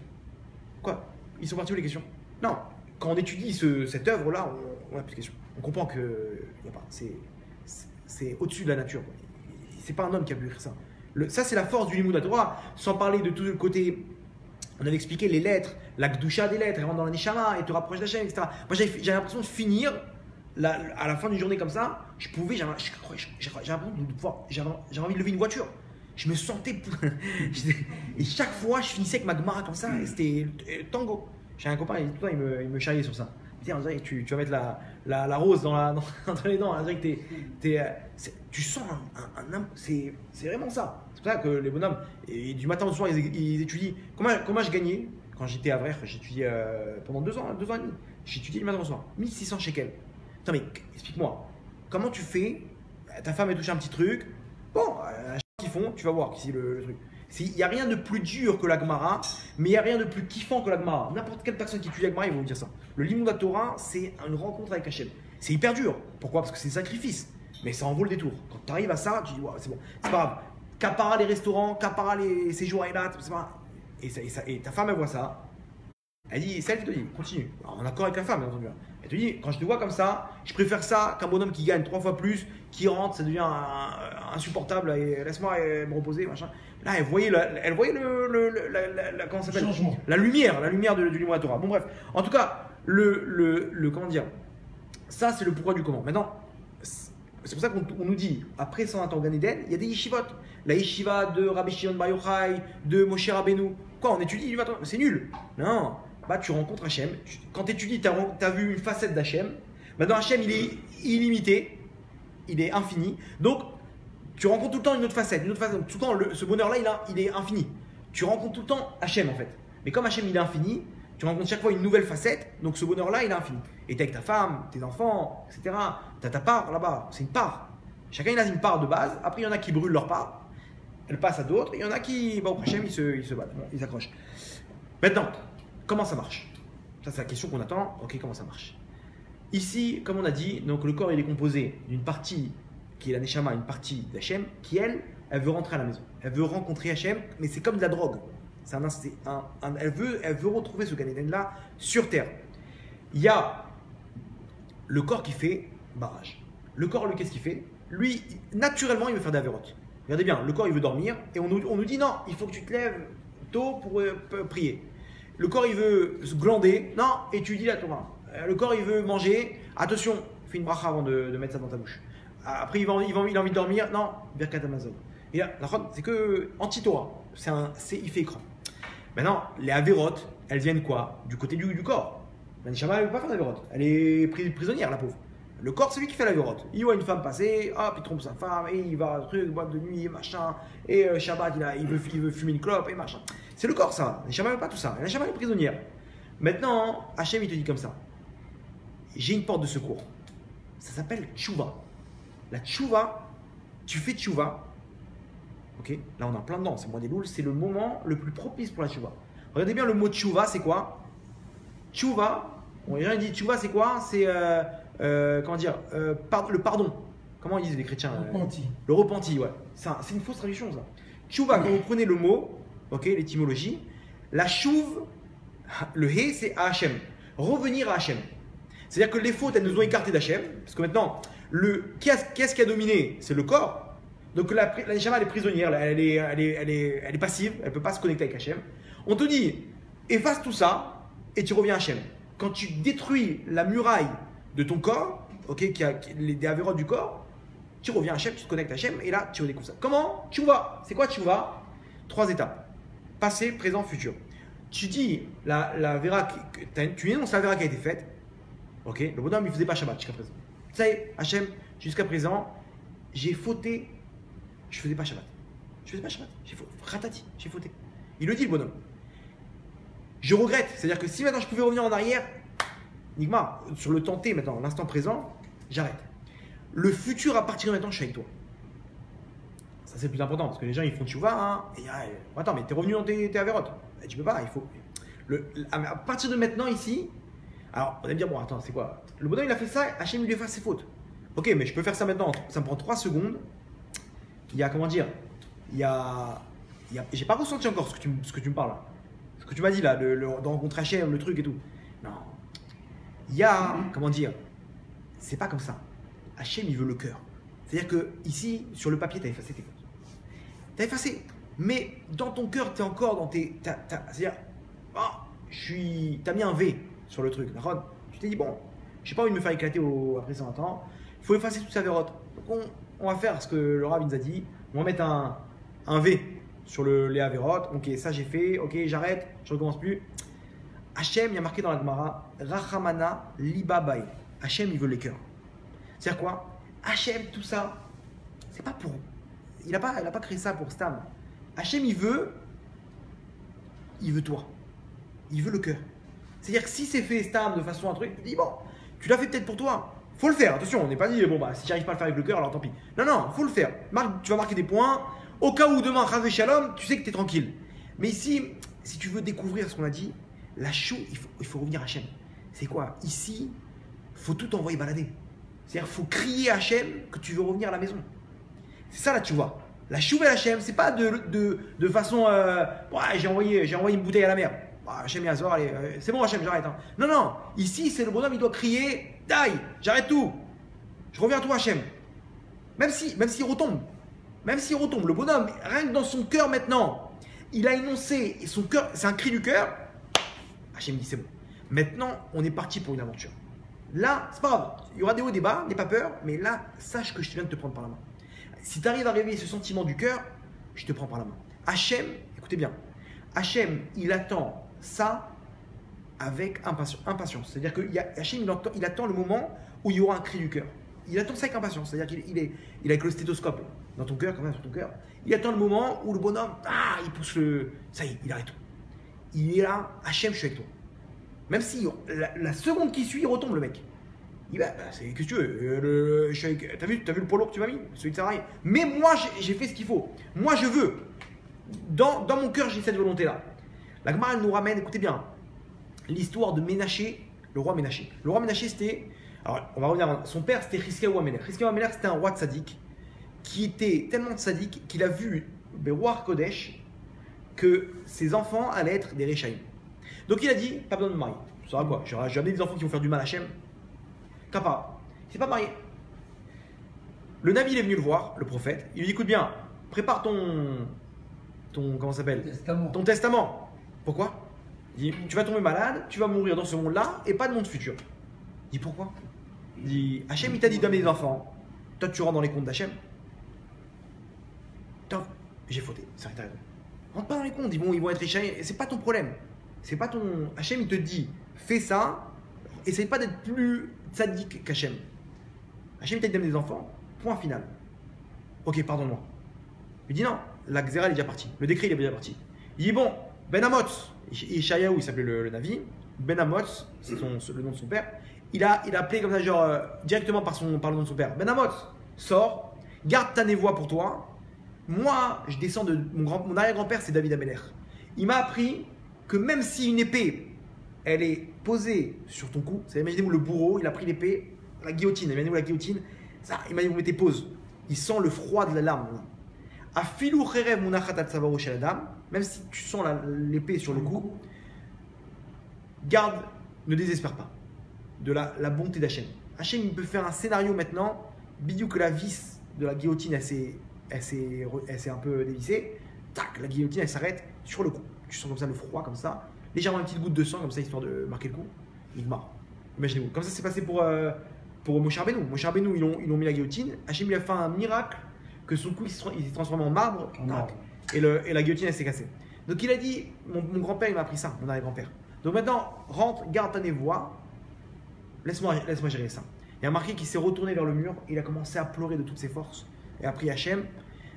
Quoi? Ils sont partis où les questions? Non, quand on étudie cette œuvre-là, on n'a plus de questions. On comprend que c'est au-dessus de la nature. C'est pas un homme qui a pu écrire ça. Ça, c'est la force du Limud Torah, sans parler de tout le côté. On avait expliqué les lettres, la Gdusha des lettres, elles rentrent dans la Neshama et te rapproches d'Hachem, etc. Moi, j'avais l'impression de finir à la fin d'une journée comme ça, je pouvais, j'avais l'impression de pouvoir, j'avais envie de lever une voiture. Je me sentais. Et chaque fois, je finissais avec ma Gemara comme ça, et c'était tango. J'ai un copain, tout le temps, il me charriait sur ça. Tiens, on dirait que tu vas mettre la rose entre les dents. On dirait que tu sens c'est vraiment ça. C'est pour ça que les bonhommes, et du matin au soir, ils étudient. Comment je gagnais quand j'étais à Vrech, j'étudiais pendant 2 ans et demi. J'étudiais du matin au soir. 1600 shekels. Attends, mais explique-moi. Comment tu fais? Ta femme elle touche un petit truc. Bon, qu'ils font, tu vas voir ici le truc. Il n'y a rien de plus dur que la Gemara, mais il n'y a rien de plus kiffant que la Gemara. N'importe quelle personne qui étudie la Gemara, ils vont vous dire ça. Le Limud Torah, c'est une rencontre avec Hachem. C'est hyper dur. Pourquoi? Parce que c'est sacrifice. Mais ça en vaut le détour. Quand tu arrives à ça, tu dis, ouais, c'est bon. C'est pas grave. Capara les restaurants, capara les séjours à Eilat, c'est pas. Et ta femme, elle voit ça. Elle dit, c'est elle qui te dit, continue. Alors, en accord avec la femme, bien entendu. Elle te dit, quand je te vois comme ça, je préfère ça qu'un bonhomme qui gagne 3 fois plus, qui rentre, ça devient insupportable, et laisse-moi me reposer, machin. Là, elle voyait comment ça s'appelle? La lumière du Limud Torah. Bon, bref. En tout cas, comment dire? Ça, c'est le pourquoi du comment. Maintenant, c'est pour ça qu'on nous dit, après 120 ans Gan Eden, il y a des yeshivot. La yeshiva de Rabbi Shimon Bar Yochai, de Moshe Rabbeinu. Quoi, on étudie du matin? C'est nul. Non. Bah, tu rencontres Hachem. Quand tu étudies, tu as vu une facette d'Hachem. Maintenant, Hachem, il est illimité. Il est infini. Donc, tu rencontres tout le temps une autre facette. Tout le temps, ce bonheur-là, il est infini. Tu rencontres tout le temps Hachem, en fait. Mais comme Hachem, il est infini, tu rencontres chaque fois une nouvelle facette. Donc, ce bonheur-là, il est infini. Et tu es avec ta femme, tes enfants, etc. Tu as ta part là-bas. C'est une part. Chacun, il a une part de base. Après, il y en a qui brûlent leur part. Elle passe à d'autres. Il y en a qui, au Hachem, ils se battent. Ils s'accrochent. Maintenant, comment ça marche? Ça, c'est la question qu'on attend. Ok, comment ça marche? Ici, comme on a dit, donc le corps il est composé d'une partie qui est la Neshama, une partie d'Hachem, qui elle veut rentrer à la maison. Elle veut rencontrer Hachem, mais c'est comme de la drogue. Elle veut retrouver ce Gan Eden là sur terre. Il y a le corps qui fait barrage. Le corps, lui, qu'est-ce qu'il fait? Lui, naturellement, il veut faire des avérotes. Regardez bien, le corps il veut dormir et on nous dit non, il faut que tu te lèves tôt pour prier. Le corps il veut se glander, non, étudie la Torah. Le corps il veut manger, attention, fais une bracha avant de mettre ça dans ta bouche. Après il a envie de dormir, non, Birkat Amazon. Et là, c'est que anti-Torah, il fait écran. Maintenant, les avérotes, elles viennent quoi? Du côté du corps. La Neshama, elle ne veut pas faire d'avérotes, elle est prisonnière, la pauvre. Le corps, c'est lui qui fait l'avérote. Il voit une femme passer, hop, il trompe sa femme, et il va truc, boîte de nuit, machin, et Shabbat, il veut fumer une clope, et machin. C'est le corps, ça. La Neshama, elle veut pas tout ça. La Neshama, elle est prisonnière. Maintenant, Hachem, il te dit comme ça. J'ai une porte de secours. Ça s'appelle Tchouva. La Tchouva, tu fais Tchouva. Ok, là on est en plein dedans, c'est moi des louls, c'est le moment le plus propice pour la Tchouva. Regardez bien le mot Tchouva, c'est quoi? Tchouva, les gens disent Tchouva, c'est quoi? C'est comment dire, le pardon. Comment ils disent les chrétiens? Le repenti, ouais. C'est une fausse traduction, ça. Tchouva, quand vous prenez le mot, ok, l'étymologie, la chouve, le hé, c'est à Hachem. Revenir à Hachem. C'est-à-dire que les fautes, elles nous ont écartés d'Hachem. Parce que maintenant, qu'est-ce qui a dominé? C'est le corps. Donc la Neshama, elle est prisonnière, elle est passive, elle ne peut pas se connecter avec Hachem. On te dit, efface tout ça et tu reviens à Hachem. Quand tu détruis la muraille de ton corps, ok, des avérotes du corps, tu reviens à Hachem, tu te connectes à Hachem et là, tu redécouvres ça. Comment? Tchouva. C'est quoi Tchouva? 3 étapes. Passé, présent, futur. Tu dis, tu énonces la Vera qui a été faite. Ok, le bonhomme il ne faisait pas Shabbat jusqu'à présent. Ça y est, Hachem, jusqu'à présent, j'ai fauté. Je ne faisais pas Shabbat. J'ai fauté. Il le dit, le bonhomme. Je regrette. C'est-à-dire que si maintenant je pouvais revenir en arrière, Nigma, sur le temps T maintenant, l'instant présent, j'arrête. Le futur, à partir de maintenant, je suis avec toi. Ça, c'est le plus important parce que les gens ils font tchouva. Hein, attends, mais t'es revenu dans tes avérotes. Tu peux pas, il faut. À partir de maintenant, ici, alors on va me dire, bon, attends, c'est quoi? Le bonhomme il a fait ça, Hachem il lui efface ses fautes. Ok, mais je peux faire ça maintenant, ça me prend 3 secondes. Il y a, comment dire, j'ai pas ressenti encore ce que tu me parles là. Ce que tu m'as dit là, de rencontrer Hachem, le truc et tout. Non. Il y a, comment dire, c'est pas comme ça. Hachem, il veut le cœur. C'est-à-dire que ici, sur le papier, tu as effacé tes fautes. Tu as effacé. Mais dans ton cœur, tu es encore dans tes. C'est-à-dire, tu as mis un V sur le truc. Tu t'es dit, bon, j'ai pas envie de me faire éclater après 120 ans. faut effacer toutes ces avérotes. Donc on va faire ce que le Rav nous a dit. On va mettre un V sur les avérotes. Ok, ça j'ai fait. Ok, j'arrête. Je recommence plus. Hachem, il y a marqué dans la Gemara, Rachamana liba bae. Hachem, il veut les cœurs. C'est-à-dire quoi? Hachem, tout ça, c'est pas pour. Il n'a pas créé ça pour Stam. Hachem, il veut toi. Il veut le cœur. C'est-à-dire que si c'est fait Stam de façon un truc, il dit bon, tu l'as fait peut-être pour toi. Faut le faire. Attention, on n'est pas dit bon bah si j'arrive pas à le faire avec le cœur, alors tant pis. Non, faut le faire. Tu vas marquer des points. Au cas où demain, Chavé Shalom, tu sais que tu es tranquille. Mais ici, si tu veux découvrir ce qu'on a dit, la chou, il faut revenir à Hachem. C'est quoi? Ici, faut tout envoyer balader. C'est-à-dire, faut crier à Hachem que tu veux revenir à la maison. C'est ça là, tu vois. La chouva Hachem, c'est pas de façon. Ouais, j'ai envoyé une bouteille à la mer. Bah, Hachem Yazor, allez, c'est bon Hachem, j'arrête. Hein. Non. Ici, c'est le bonhomme, il doit crier. Daï, j'arrête tout. Je reviens à toi Hachem. Même s'il retombe. Le bonhomme, rien que dans son cœur maintenant, il a énoncé, et son cœur, c'est un cri du cœur. Hachem dit c'est bon. Maintenant, on est parti pour une aventure. Là, c'est pas grave. Il y aura des hauts, des bas, n'aie pas peur. Mais là, sache que je viens de te prendre par la main. Si tu arrives à réveiller ce sentiment du cœur, je te prends par la main. Hachem, écoutez bien. Hachem, il attend ça avec impatience. C'est-à-dire que Hachem, il attend le moment où il y aura un cri du cœur. Il attend ça avec impatience. C'est-à-dire qu'il est avec le stéthoscope dans ton cœur, comme ça, sur ton cœur. Il attend le moment où le bonhomme, il pousse le. Ça y est, il arrête tout. Il est là, Hachem, je suis avec toi. Même si la seconde qui suit, il retombe le mec. Il va, c'est que tu veux. T'as vu le polo que tu m'as mis? Celui de Sarah. Mais moi, j'ai fait ce qu'il faut. Moi, je veux. Dans mon cœur, j'ai cette volonté-là. La Gemara, elle nous ramène, écoutez bien, l'histoire de Ménaché, le roi Ménaché. Le roi Ménaché, c'était. Alors, on va revenir. Son père, c'était Hiskiyahu Amelech. Hiskiyahu Amelech, c'était un roi de sadique qui était tellement de sadique qu'il a vu Berouar Kodesh que ses enfants allaient être des Réchaïm. Donc il a dit, pas besoin de me marier. Tu sauras quoi? J'aurai jamais des enfants qui vont faire du mal à Hachem. Kappa. Il s'est pas marié. Le Navi, il est venu le voir, le prophète. Il lui dit, écoute bien, prépare ton comment ça s'appelle? Ton testament. Pourquoi? Il dit, tu vas tomber malade, tu vas mourir dans ce monde-là et pas de monde futur. Il dit, pourquoi? Il dit, Hachem, il t'a dit d'amener des enfants. Toi, tu rentres dans les comptes d'Hachem. J'ai fauté, c'est vrai, t'as raison. Rentre pas dans les comptes, ils vont être riches. C'est pas ton problème. C'est pas ton. Hachem, il te dit, fais ça, essaye pas d'être plus tzaddik qu'Hachem. Hachem, il t'a dit d'amener des enfants, point final. Ok, pardonne-moi. Il dit non, la Xéra, elle est déjà partie. Le décret, il est déjà parti. Il dit bon, Ben Amotz, Ishayahu, il s'appelait le Navi. Ben Amotz, c'est le nom de son père. Il a appelé comme ça, genre, directement par le nom de son père. Ben Amotz, sors, garde ta névoie pour toi. Moi, je descends de. Mon arrière-grand-père, c'est David Amelech. Il m'a appris que même si une épée, elle est posée sur ton cou, c'est imaginez-vous le bourreau, il a pris l'épée, la guillotine, imaginez-vous la guillotine, ça, il m'a dit vous mettez pause. Il sent le froid de la lame. Afilou cherev munachat al tzavaro shel adam, même si tu sens l'épée sur le cou, garde, ne désespère pas de la bonté d'Hachem. Hachem, il peut faire un scénario maintenant, bidou que la vis de la guillotine, elle s'est un peu dévissée, tac, la guillotine, elle s'arrête sur le cou. Tu sens comme ça le froid, comme ça, légèrement une petite goutte de sang, comme ça, histoire de marquer le coup. Il meurt. Imaginez-vous. Comme ça, c'est passé pour Moshe Rabbeinu. Moshe Rabbeinu, ils ont mis la guillotine. Hachem, il a fait un miracle que son cou, il s'est transformé en marbre. Et la guillotine, elle s'est cassée. Donc, il a dit, mon grand-père, il m'a appris ça, mon arrière-grand-père. Donc, maintenant, rentre, garde ta névoie. Laisse-moi gérer ça. Il y a marqué qu'il s'est retourné vers le mur. Il a commencé à pleurer de toutes ses forces. Et a pris Hachem.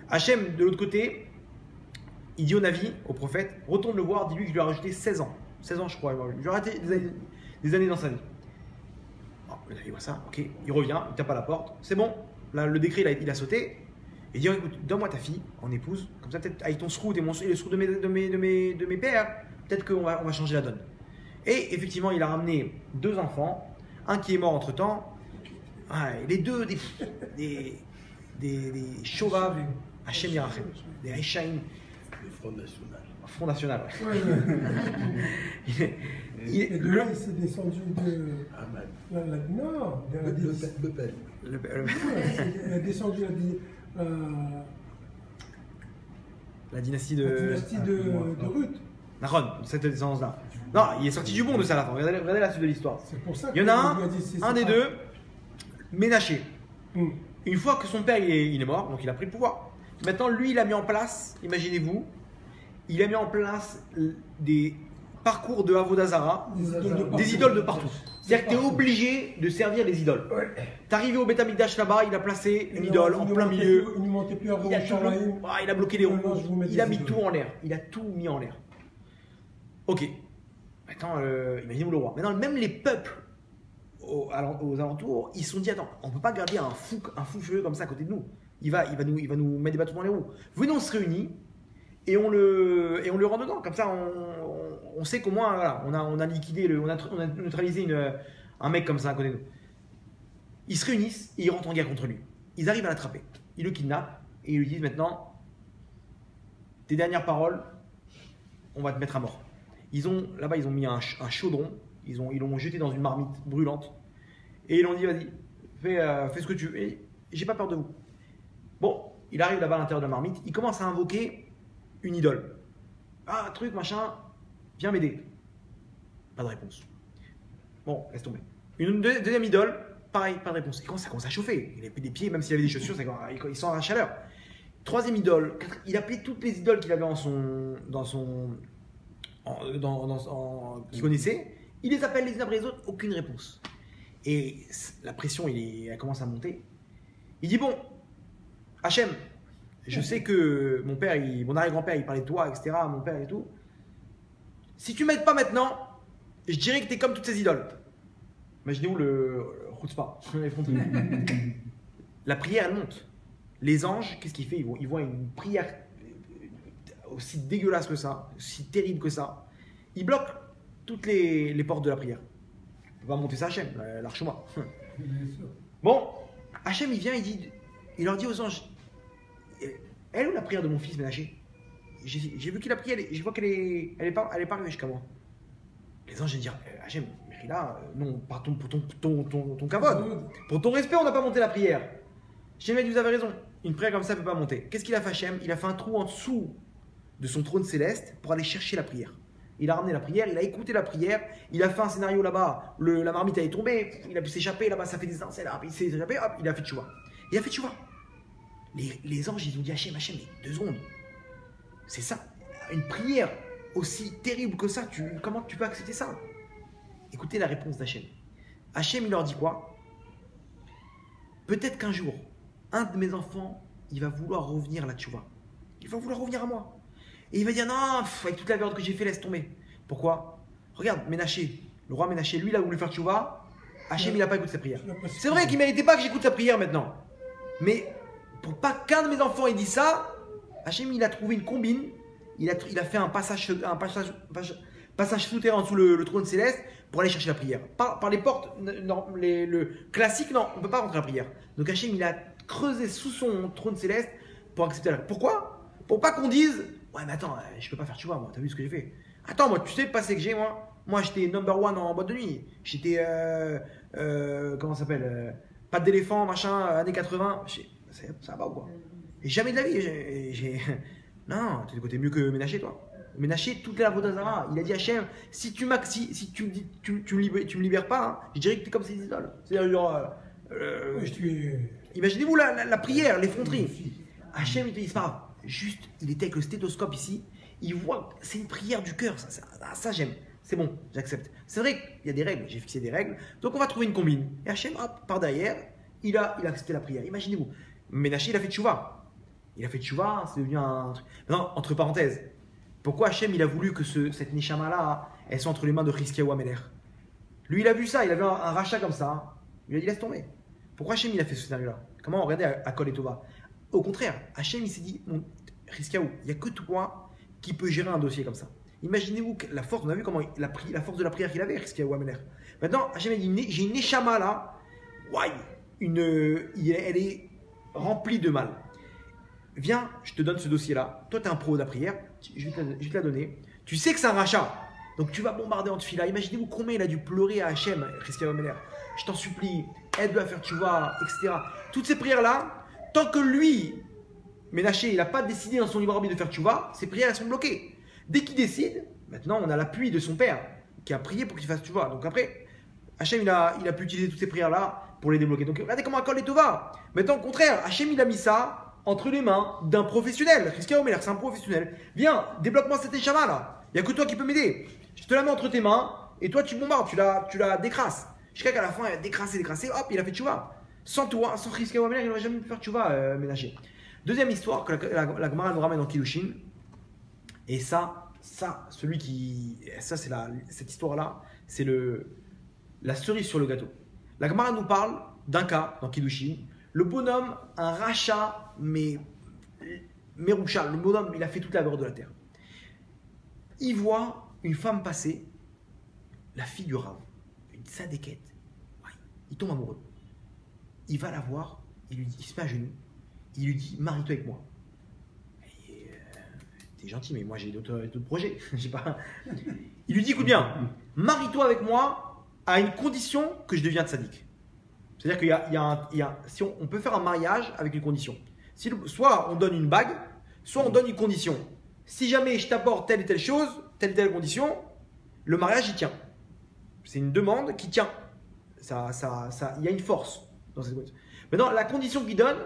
Hachem, de l'autre côté, il dit au Navi, au prophète, retourne le voir, dis-lui que je lui ai rajouté 16 ans. 16 ans, je crois. Je lui ai arrêté des années dans sa vie. Oh, le Navi voit ça, ok. Il revient, il tape à la porte. C'est bon, là, le décret, il a sauté. Il dit, écoute, donne-moi ta fille en épouse. Comme ça, peut-être avec ton srout et le srout de mes pères, peut-être qu'on va changer la donne. Et effectivement, il a ramené 2 enfants. Un qui est mort entre-temps. Ouais, les deux, des Shovav, Hachem Yirachem, des Rechaim. Le Front National. Front National, ouais. Et de là, il s'est descendu de. Ahmad. Non, de la Le Pen. il a descendu La dynastie de Ruth. Naron, cette descendance-là. Non, il est sorti du bon de ça à la fin. Regardez la suite de l'histoire. C'est pour ça Il y en a un des deux, Ménaché. Une fois que son père il est mort, donc il a pris le pouvoir. Maintenant, lui, il a mis en place, imaginez-vous, il a mis en place des parcours de Avodazara, des idoles de partout. C'est-à-dire que tu es obligé de servir les idoles. Ouais. T'es arrivé au Beth Amikdash là-bas, il a placé une idole en plein milieu. Il ne montait plus avant Il a, il a bloqué les roues, il a mis tout en l'air. Il a tout mis en l'air. Ok. Maintenant, imaginez-vous le roi. Maintenant, même les peuples aux alentours, ils se sont dit attends, on ne peut pas garder un fou furieux comme ça à côté de nous. Il va nous mettre des bâtons dans les roues. Venez, on se réunit et on le rend dedans. Comme ça, on sait qu'au moins, voilà, on a liquidé, on a neutralisé un mec comme ça à côté de nous. Ils se réunissent et ils rentrent en guerre contre lui. Ils arrivent à l'attraper. Ils le kidnappent et ils lui disent maintenant, tes dernières paroles, on va te mettre à mort. Là-bas, ils ont mis un chaudron, ils l'ont jeté dans une marmite brûlante et ils l'ont dit vas-y, fais ce que tu veux. Et j'ai pas peur de vous. Bon, il arrive là-bas à l'intérieur de la marmite, il commence à invoquer une idole. Ah, un truc, machin, viens m'aider. Pas de réponse. Bon, laisse tomber. Une deuxième idole, pareil, pas de réponse. Et quand ça commence à chauffer, il a plus des pieds, même s'il avait des chaussures, il sent la chaleur. Troisième idole, il appelait toutes les idoles qu'il avait qu'il connaissait. Il les appelle les unes après les autres, aucune réponse. Et la pression, elle commence à monter. Il dit bon, Hachem, je sais que mon arrière-grand-père, il parlait de toi, etc., mon père et tout. Si tu m'aides pas maintenant, je dirais que tu es comme toutes ces idoles. Imaginez-vous le chutzpah, la prière, elle monte. Les anges, qu'est-ce qu'ils font? Ils voient une prière aussi dégueulasse que ça, aussi terrible que ça. Ils bloquent toutes les portes de la prière. On va monter ça Hachem, l'archema. Bon, Hachem, il vient, il leur dit aux anges, elle est où la prière de mon fils Ménaché? J'ai vu qu'il a prié, je vois qu'elle est pas arrivée jusqu'à moi. Les anges, ils disent, Hachem, là, non, pardon pour ton kavod. Pour ton respect, on n'a pas monté la prière. Hachem, vous avez raison, une prière comme ça ne peut pas monter. Qu'est-ce qu'il a fait Hachem? Il a fait un trou en dessous de son trône céleste pour aller chercher la prière. Il a ramené la prière, il a écouté la prière, il a fait un scénario là-bas, la marmite est tombée, il a pu s'échapper, là-bas ça fait des étincelles, il s'est échappé, hop, il a fait tchouva. Il a fait tchouva. Les anges, ils ont dit Hachem, mais 2 secondes. C'est ça, une prière aussi terrible que ça, comment tu peux accepter ça? Écoutez la réponse d'Hachem. Hachem, il leur dit quoi? Peut-être qu'un jour, un de mes enfants, il va vouloir revenir là, tchouva. Il va vouloir revenir à moi. Et il va dire non, avec toute la merde que j'ai fait, laisse tomber. Pourquoi? Regarde, Ménaché, le roi Ménaché, lui, il a voulu faire tchouva. Hachem, il n'a pas écouté sa prière. C'est vrai qu'il ne méritait pas que j'écoute sa prière maintenant. Mais pour pas qu'un de mes enfants ait dit ça, Hachem, il a trouvé une combine. Il a fait un passage souterrain sous le trône céleste pour aller chercher la prière. Par les portes, le classique, non, on ne peut pas rentrer à la prière. Donc Hachem, il a creusé sous son trône céleste pour accepter la prière. Pourquoi? Pour pas qu'on dise ouais, mais attends, je peux pas faire tchouva, moi, t'as vu ce que j'ai fait? Attends, moi, tu sais le passé que j'ai, moi? Moi, j'étais number 1 en boîte de nuit. J'étais, comment ça s'appelle? Patte d'éléphant, machin, années 80. Ça va ou quoi? Et jamais de la vie, non, t'es mieux que Ménaché, toi. Ménaché, toute la Vodazara. Il a dit à Hachem, si tu me libères pas, hein, je dirais que t'es comme ces idoles. C'est-à-dire, genre, imaginez-vous la prière, l'effronterie. Hachem, il te dit, c'est pas grave. Juste, il était avec le stéthoscope ici, il voit, c'est une prière du cœur, ça j'aime, c'est bon, j'accepte. C'est vrai qu'il y a des règles, j'ai fixé des règles, donc on va trouver une combine. Et Hachem, hop, par derrière, il a accepté la prière. Imaginez-vous, Ménaché, il a fait tchouva. C'est devenu un truc. Maintenant, entre parenthèses, pourquoi Hachem, il a voulu que cette Neshama-là, elle soit entre les mains de Chizkiyahu Améler? Lui, il a vu ça, il avait un rachat comme ça, il a dit laisse tomber. Pourquoi Hachem, il a fait ce scénario-là? Comment on regardait à Kol et Tova? Au contraire, Hachem, il s'est dit, Chizkiyahu, il n'y a que toi qui peux gérer un dossier comme ça. Imaginez-vous la force, on a vu comment la force de la prière qu'il avait, Chizkiyahu Améler. Maintenant, Hachem a dit, j'ai une Neshama là, elle est remplie de mal. Viens, je te donne ce dossier-là. Toi, tu es un pro de la prière, je vais te la donner. Tu sais que c'est un rachat, donc tu vas bombarder en tefila. Imaginez-vous combien il a dû pleurer à Hachem, Chizkiyahu Améler. Je t'en supplie, aide-le à faire tchouva, etc. Toutes ces prières-là, tant que lui, Ménaché, il n'a pas décidé dans son libre arbitre de faire tchouva, ses prières elles sont bloquées. Dès qu'il décide, maintenant on a l'appui de son père qui a prié pour qu'il fasse tchouva. Donc après, Hachem il a pu utiliser toutes ces prières-là pour les débloquer. Donc regardez comment Akol et Tova. Maintenant, au contraire, Hachem il a mis ça entre les mains d'un professionnel. Christian Omer, c'est un professionnel. Viens, débloque-moi cette échama là. Il n'y a que toi qui peux m'aider. Je te la mets entre tes mains et toi tu bombardes, tu la décrasses. Jusqu'à qu'à la fin, il a décrassé, hop, il a fait tchouva. Sans toi, sans Christian Omer, il n'aurait jamais pu faire tchouva ménager. Deuxième histoire que la Gemara nous ramène en Kiddushin. Et ça c'est cette histoire-là, c'est la cerise sur le gâteau. La Gemara nous parle d'un cas dans Kiddushin. Le bonhomme, un rachat, mais Roucha, le bonhomme, il a fait toute la valeur de la terre. Il voit une femme passer, la fille du Rav, une sadéquette. Ouais, il tombe amoureux. Il va la voir, il se met à genoux, il lui dit marie-toi avec moi. T'es gentil, mais moi j'ai d'autres projets. Je sais pas. Il lui dit écoute bien, marie-toi avec moi à une condition que je devienne tzaddik. C'est-à-dire qu'il si on peut faire un mariage avec une condition. Soit on donne une bague, soit on donne une condition. Si jamais je t'apporte telle et telle chose, telle et telle condition, le mariage il tient. C'est une demande qui tient. Il y a une force dans cette condition. Maintenant, la condition qu'il donne,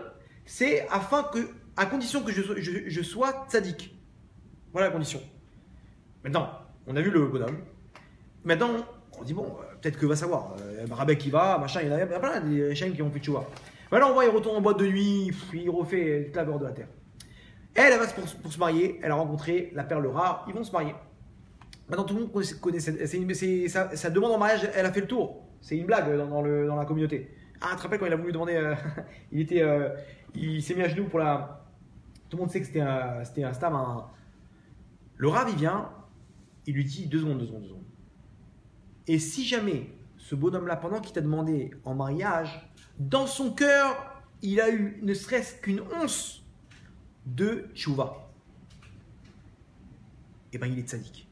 c'est à condition que je sois tzaddik. Voilà la condition. Maintenant, on a vu le bonhomme. Maintenant, on dit bon, peut-être que va savoir. Rabek qui va, machin, il y a plein des chaînes qui ont fait tchouva. Maintenant, on voit, il retourne en boîte de nuit, il refait toute la beurre de la terre. Elle va pour se marier, elle a rencontré la perle rare, ils vont se marier. Maintenant, tout le monde connaît sa demande en mariage, elle a fait le tour. C'est une blague dans la communauté. Ah, tu te rappelles quand il a voulu demander, il s'est mis à genoux pour la. Tout le monde sait que c'était un stam. Le Rav, il vient, il lui dit 2 secondes. Et si jamais ce bonhomme-là, pendant qu'il t'a demandé en mariage, dans son cœur, il a eu ne serait-ce qu'une once de tchouva, et bien il est tzaddik.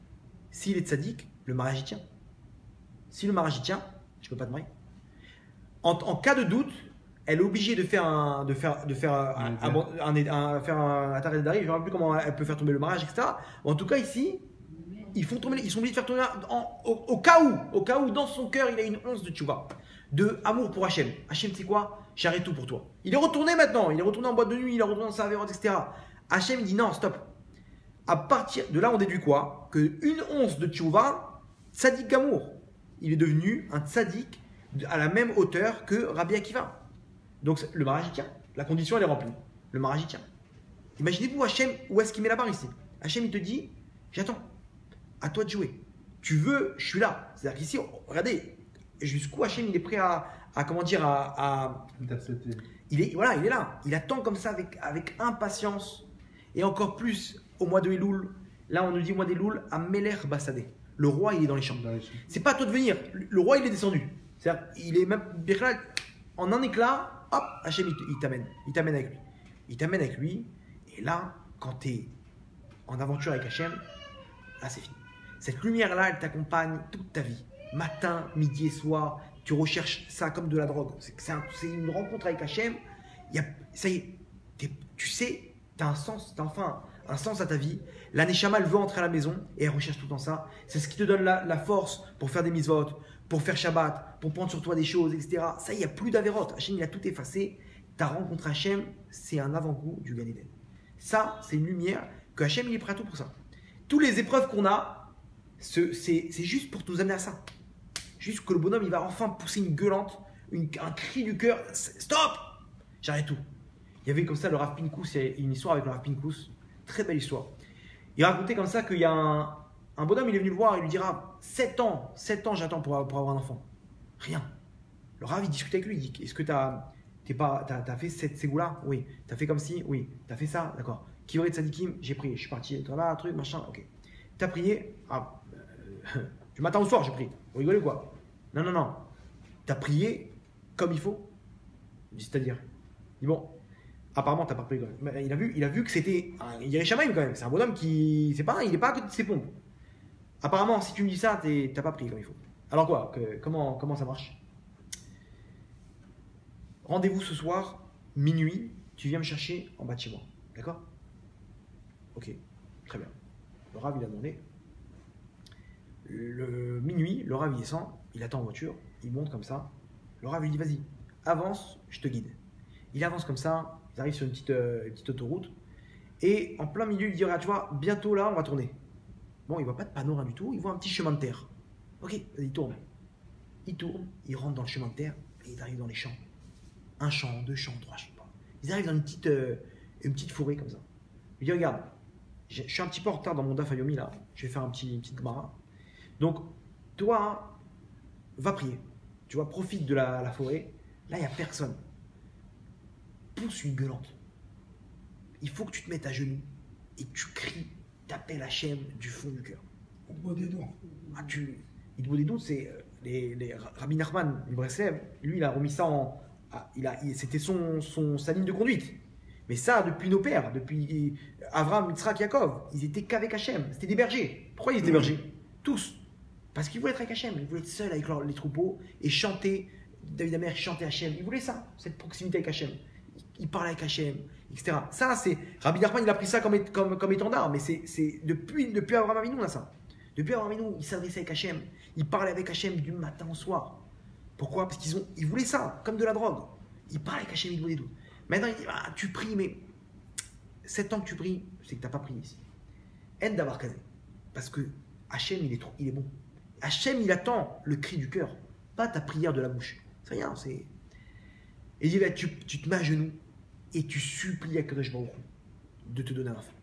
S'il est tzaddik, le mariage y tient. Si le mariage y tient, je ne peux pas te marier. En cas de doute, elle est obligée de faire un ataret d'arrivée. Je ne sais plus comment elle peut faire tomber le mariage, etc. En tout cas, ici, ils sont obligés de faire tomber au cas où dans son cœur, il a une once de tchouva, de amour pour Hachem. Hachem, c'est quoi? J'arrête tout pour toi. Il est retourné maintenant, il est retourné en boîte de nuit, il est retourné dans sa vérote, etc. Hachem, il dit non, stop. À partir de là, on déduit quoi? Que une once de tchouva, tzaddik gamour. Il est devenu un tzaddik à la même hauteur que Rabbi Akiva. Donc le mariage il tient, la condition elle est remplie, le mariage il tient. Imaginez-vous Hachem, où est-ce qu'il met la barre ici? Hachem il te dit, j'attends, à toi de jouer. Tu veux, je suis là. C'est-à-dire qu'ici, regardez, jusqu'où Hachem il est prêt à intercepter. Il est là, il attend comme ça avec impatience. Et encore plus au mois de Elul, là on nous dit au mois d'Elul, à Meler Bassadeh. Le roi il est dans les champs. C'est pas à toi de venir, le roi il est descendu. C'est-à-dire, il est même en un éclat, hop, Hachem il t'amène avec lui. Il t'amène avec lui, et là, quand tu es en aventure avec Hachem, là c'est fini. Cette lumière-là, elle t'accompagne toute ta vie. Matin, midi et soir, tu recherches ça comme de la drogue. C'est une rencontre avec Hachem, ça y est, tu sais, tu as un sens, t'as enfin un sens à ta vie. La Neshama, elle veut entrer à la maison et elle recherche tout le temps ça. C'est ce qui te donne la force pour faire des mitzvot, pour faire Shabbat, pour prendre sur toi des choses, etc. Ça, il n'y a plus d'Averot. Hachem, il a tout effacé. Ta rencontre Hachem, c'est un avant-goût du Gan Eden. Ça, c'est une lumière que Hachem, il est prêt à tout pour ça. Toutes les épreuves qu'on a, c'est juste pour nous amener à ça. Juste que le bonhomme, il va enfin pousser une gueulante, un cri du cœur. Stop! J'arrête tout. Il y avait comme ça le Rav Pinkus, il y a une histoire avec le Rav Pinkus. Très belle histoire. Il racontait comme ça qu'il y a un bonhomme, il est venu le voir, il lui dira 7 ans j'attends pour avoir un enfant. Rien. Le Rav, il discute avec lui, il dit est-ce que tu as fait cette ségoula? Oui. Tu as fait comme si? Oui. Tu as fait ça? D'accord. Kivré de Sadikim? J'ai prié. Je suis parti, là, truc, machin, ok. Tu as prié? Du matin au soir, j'ai prié. Vous rigolez quoi? Non. Tu as prié comme il faut? C'est-à-dire? Il dit bon. Apparemment, t'as pas prié quand même. Il a vu que c'était un Yerushalayim quand même. C'est un bonhomme qui. C'est pas, il n'est pas à côté de ses pompes. Apparemment, si tu me dis ça, t'as pas prié comme il faut. Alors quoi? Comment ça marche? Rendez-vous ce soir, minuit, tu viens me chercher en bas de chez moi. D'accord? Ok, très bien. Le Rav, il a demandé. Minuit, le Rav, il descend, il attend en voiture, il monte comme ça. Le Rav, il dit vas-y, avance, je te guide. Il avance comme ça, ils arrivent sur une petite autoroute. Et en plein milieu, il dit, regarde, tu vois, bientôt là, on va tourner. Bon, il voit pas de panneau, rien du tout, il voit un petit chemin de terre. Ok, vas-y, tourne. Il tourne, il rentre dans le chemin de terre et ils arrivent dans les champs. Un champ, deux champs, trois champs. Ils arrivent dans une petite forêt comme ça. Il dit, regarde, je suis un petit peu en retard dans mon daf à Yomi là, je vais faire une petite Gemara. Donc, toi, va prier. Tu vois, profite de la forêt. Là, il n'y a personne. Pousse une gueulante. Il faut que tu te mettes à genoux et tu cries, t'appelles Hachem du fond du cœur. Au bout des doigts. Ah, il te vaut des doutes, c'est les Rabbi Nachman, du Breslev, lui, il a remis ça en. C'était sa ligne de conduite. Mais ça, depuis nos pères, depuis Avraham, Yitzhak, Yaakov, ils étaient qu'avec Hachem. C'était des bergers. Pourquoi ils étaient bergers? Tous. Parce qu'ils voulaient être avec Hachem. Ils voulaient être seuls avec les troupeaux et chanter. David Amer chantait Hachem. Ils voulaient ça, cette proximité avec Hachem. Ils parlaient avec Hachem, etc. Ça, c'est. Rabbi Nachman, il a pris ça comme étendard, mais c'est depuis Avraham Avinu, on a ça. Depuis Avraham Avinu, il s'adressait avec Hachem. Il parlait avec Hachem du matin au soir. Pourquoi? Parce qu'ils voulaient ça, comme de la drogue. Ils parlaient avec Hachem, ils voulaient tout. Maintenant, il dit, tu pries, mais 7 ans que tu pries, c'est que tu n'as pas prié ici. Aide d'avoir casé. Parce que Hachem, il est bon. Hachem, il attend le cri du cœur, pas ta prière de la bouche. C'est rien, c'est. Et il dit, tu te mets à genoux et tu supplies à Kadosh Baruch Hu de te donner un enfant.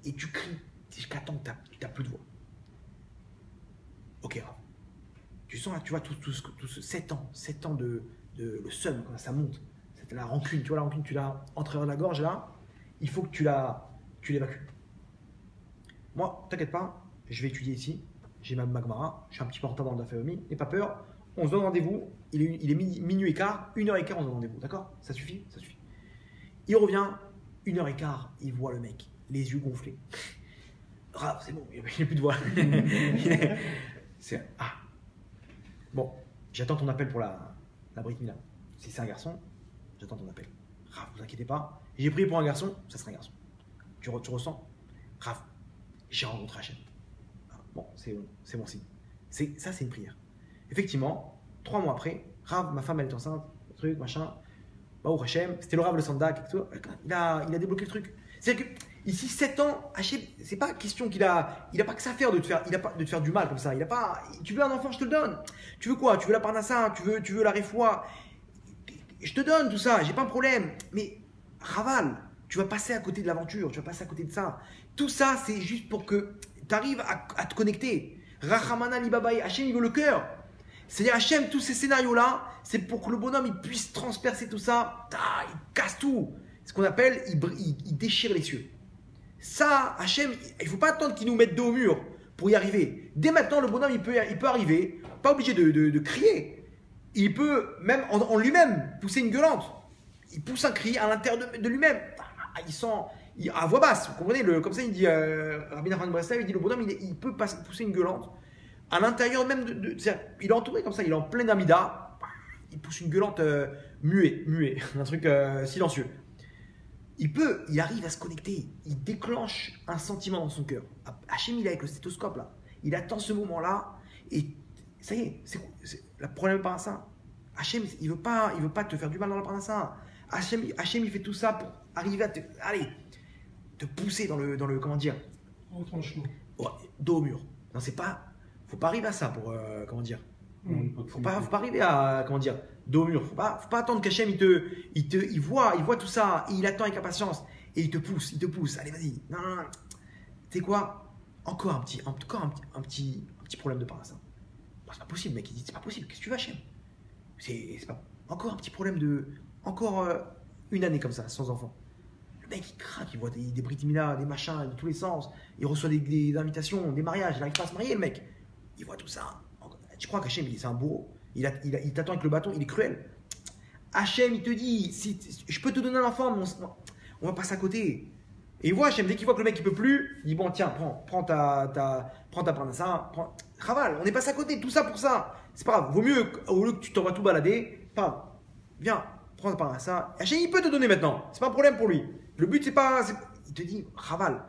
Et tu cries jusqu'à temps que tu n'as plus de voix. Ok, Rav. Tu sens là, tu vois, tout ce 7 ans de le seum, quand ça monte. C'est la rancune, tu vois, la rancune, tu l'as entre la gorge là, il faut que tu l'évacues. Moi, t'inquiète pas, je vais étudier ici, j'ai ma Gemara, je suis un petit peu en retard dans le Daf Yomi, n'aie pas peur, on se donne rendez-vous, il est minuit et quart, 1h15, on se donne rendez-vous, d'accord? Ça suffit? Ça suffit. Il revient, 1h15, il voit le mec, les yeux gonflés. Rav, c'est bon, il n'y a plus de voix. Bon, j'attends ton appel pour la Brit Mila. Si c'est un garçon, j'attends ton appel. Rav, vous inquiétez pas. J'ai prié pour un garçon, ça sera un garçon. Tu ressens? Rav, j'ai rencontré Hachem. Bon, c'est bon signe. Ça, c'est une prière. Effectivement, 3 mois après, Rav, ma femme, elle est enceinte, truc, machin. Bah, au Hachem, c'était le Rav le Sandak et tout. Il a débloqué le truc. C'est-à-dire que ici, 7 ans, Hachem, c'est pas question qu'il a pas que ça à faire de te faire du mal comme ça. Tu veux un enfant, je te le donne. Tu veux quoi? Tu veux la parnassa, tu veux la réfoua. Je te donne tout ça, j'ai pas un problème. Mais Raval, tu vas passer à côté de l'aventure, tu vas passer à côté de ça. Tout ça, c'est juste pour que tu arrives à te connecter. Rachamana libabaï, Hachem, il veut le cœur. C'est-à-dire, Hachem, tous ces scénarios-là, c'est pour que le bonhomme il puisse transpercer tout ça. Il casse tout. Ce qu'on appelle, il déchire les cieux. Ça, Hachem, il ne faut pas attendre qu'il nous mette dos au mur pour y arriver. Dès maintenant, le bonhomme, il peut arriver, pas obligé de crier. Il peut, même en lui-même, pousser une gueulante. Il pousse un cri à l'intérieur de lui-même. À voix basse, vous comprenez, comme ça, il dit, Rabbi Nachman Breslev, il dit, le bonhomme, il peut pousser une gueulante à l'intérieur même il est entouré comme ça, il est en plein amida, il pousse une gueulante muet, un truc silencieux. Il arrive à se connecter, il déclenche un sentiment dans son cœur. Hachem, il est avec le stéthoscope là, il attend ce moment-là, et ça y est, c'est le problème par ça. Hachem, il veut pas te faire du mal dans le parnassa. Hachem, il fait tout ça pour arriver à te pousser dans le comment dire, Franchement. dos au mur. Non, faut pas arriver à ça pour comment dire. Faut pas arriver à comment dire, dos au mur. Faut pas attendre qu'Hachem il voit tout ça, et il attend avec impatience et il te pousse. Allez, vas-y. Non. Tu sais quoi? Encore un petit problème de parnassa. C'est pas possible, mec. Il dit c'est pas possible. Qu'est-ce que tu vas, Hachem? C'est pas encore un petit problème encore une année comme ça, sans enfant. Le mec il craque, il voit des Brit Mila, des machins de tous les sens. Il reçoit des invitations, des mariages. Il n'arrive pas à se marier, le mec. Il voit tout ça. Tu crois qu'Hachem, c'est un bourreau? Il t'attend avec le bâton, il est cruel. Hachem, il te dit, si je peux te donner un enfant, mais on va passer à côté. Et il voit Hachem, dès qu'il voit que le mec il peut plus, il dit bon tiens, prends ta parnassa, Raval, on est passé à côté, tout ça pour ça. C'est pas grave, vaut mieux au lieu que tu t'envoies tout balader, viens, prends ta parnassa. Hachem, il peut te donner maintenant, c'est pas un problème pour lui. Le but c'est pas, il te dit Raval,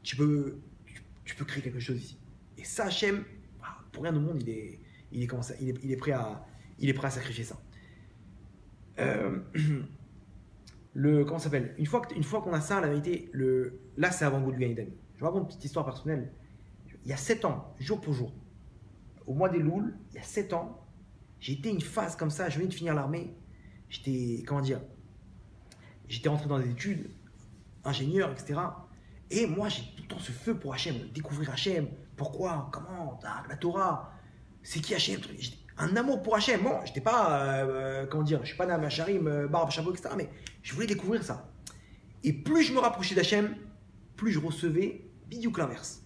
tu peux créer quelque chose ici. Et ça Hachem, pour rien au monde, il est prêt à sacrifier ça. Comment ça s'appelle, une fois qu'on a ça, la vérité, là c'est avant-goût du Gan Eden. Je vous raconte une petite histoire personnelle. Il y a 7 ans, jour pour jour, au mois des Louls, il y a 7 ans, j'ai été une phase comme ça, je venais de finir l'armée, j'étais rentré dans des études, ingénieur, etc. Et moi j'ai tout le temps ce feu pour Hachem, découvrir Hachem, pourquoi, comment, la Torah, c'est qui Hachem, un amour pour Hachem. Bon, j'étais pas, je suis pas Nama Sharim, Barbe, Chabot, etc. Mais je voulais découvrir ça. Et plus je me rapprochais d'Hachem, plus je recevais bidiouk l'inverse.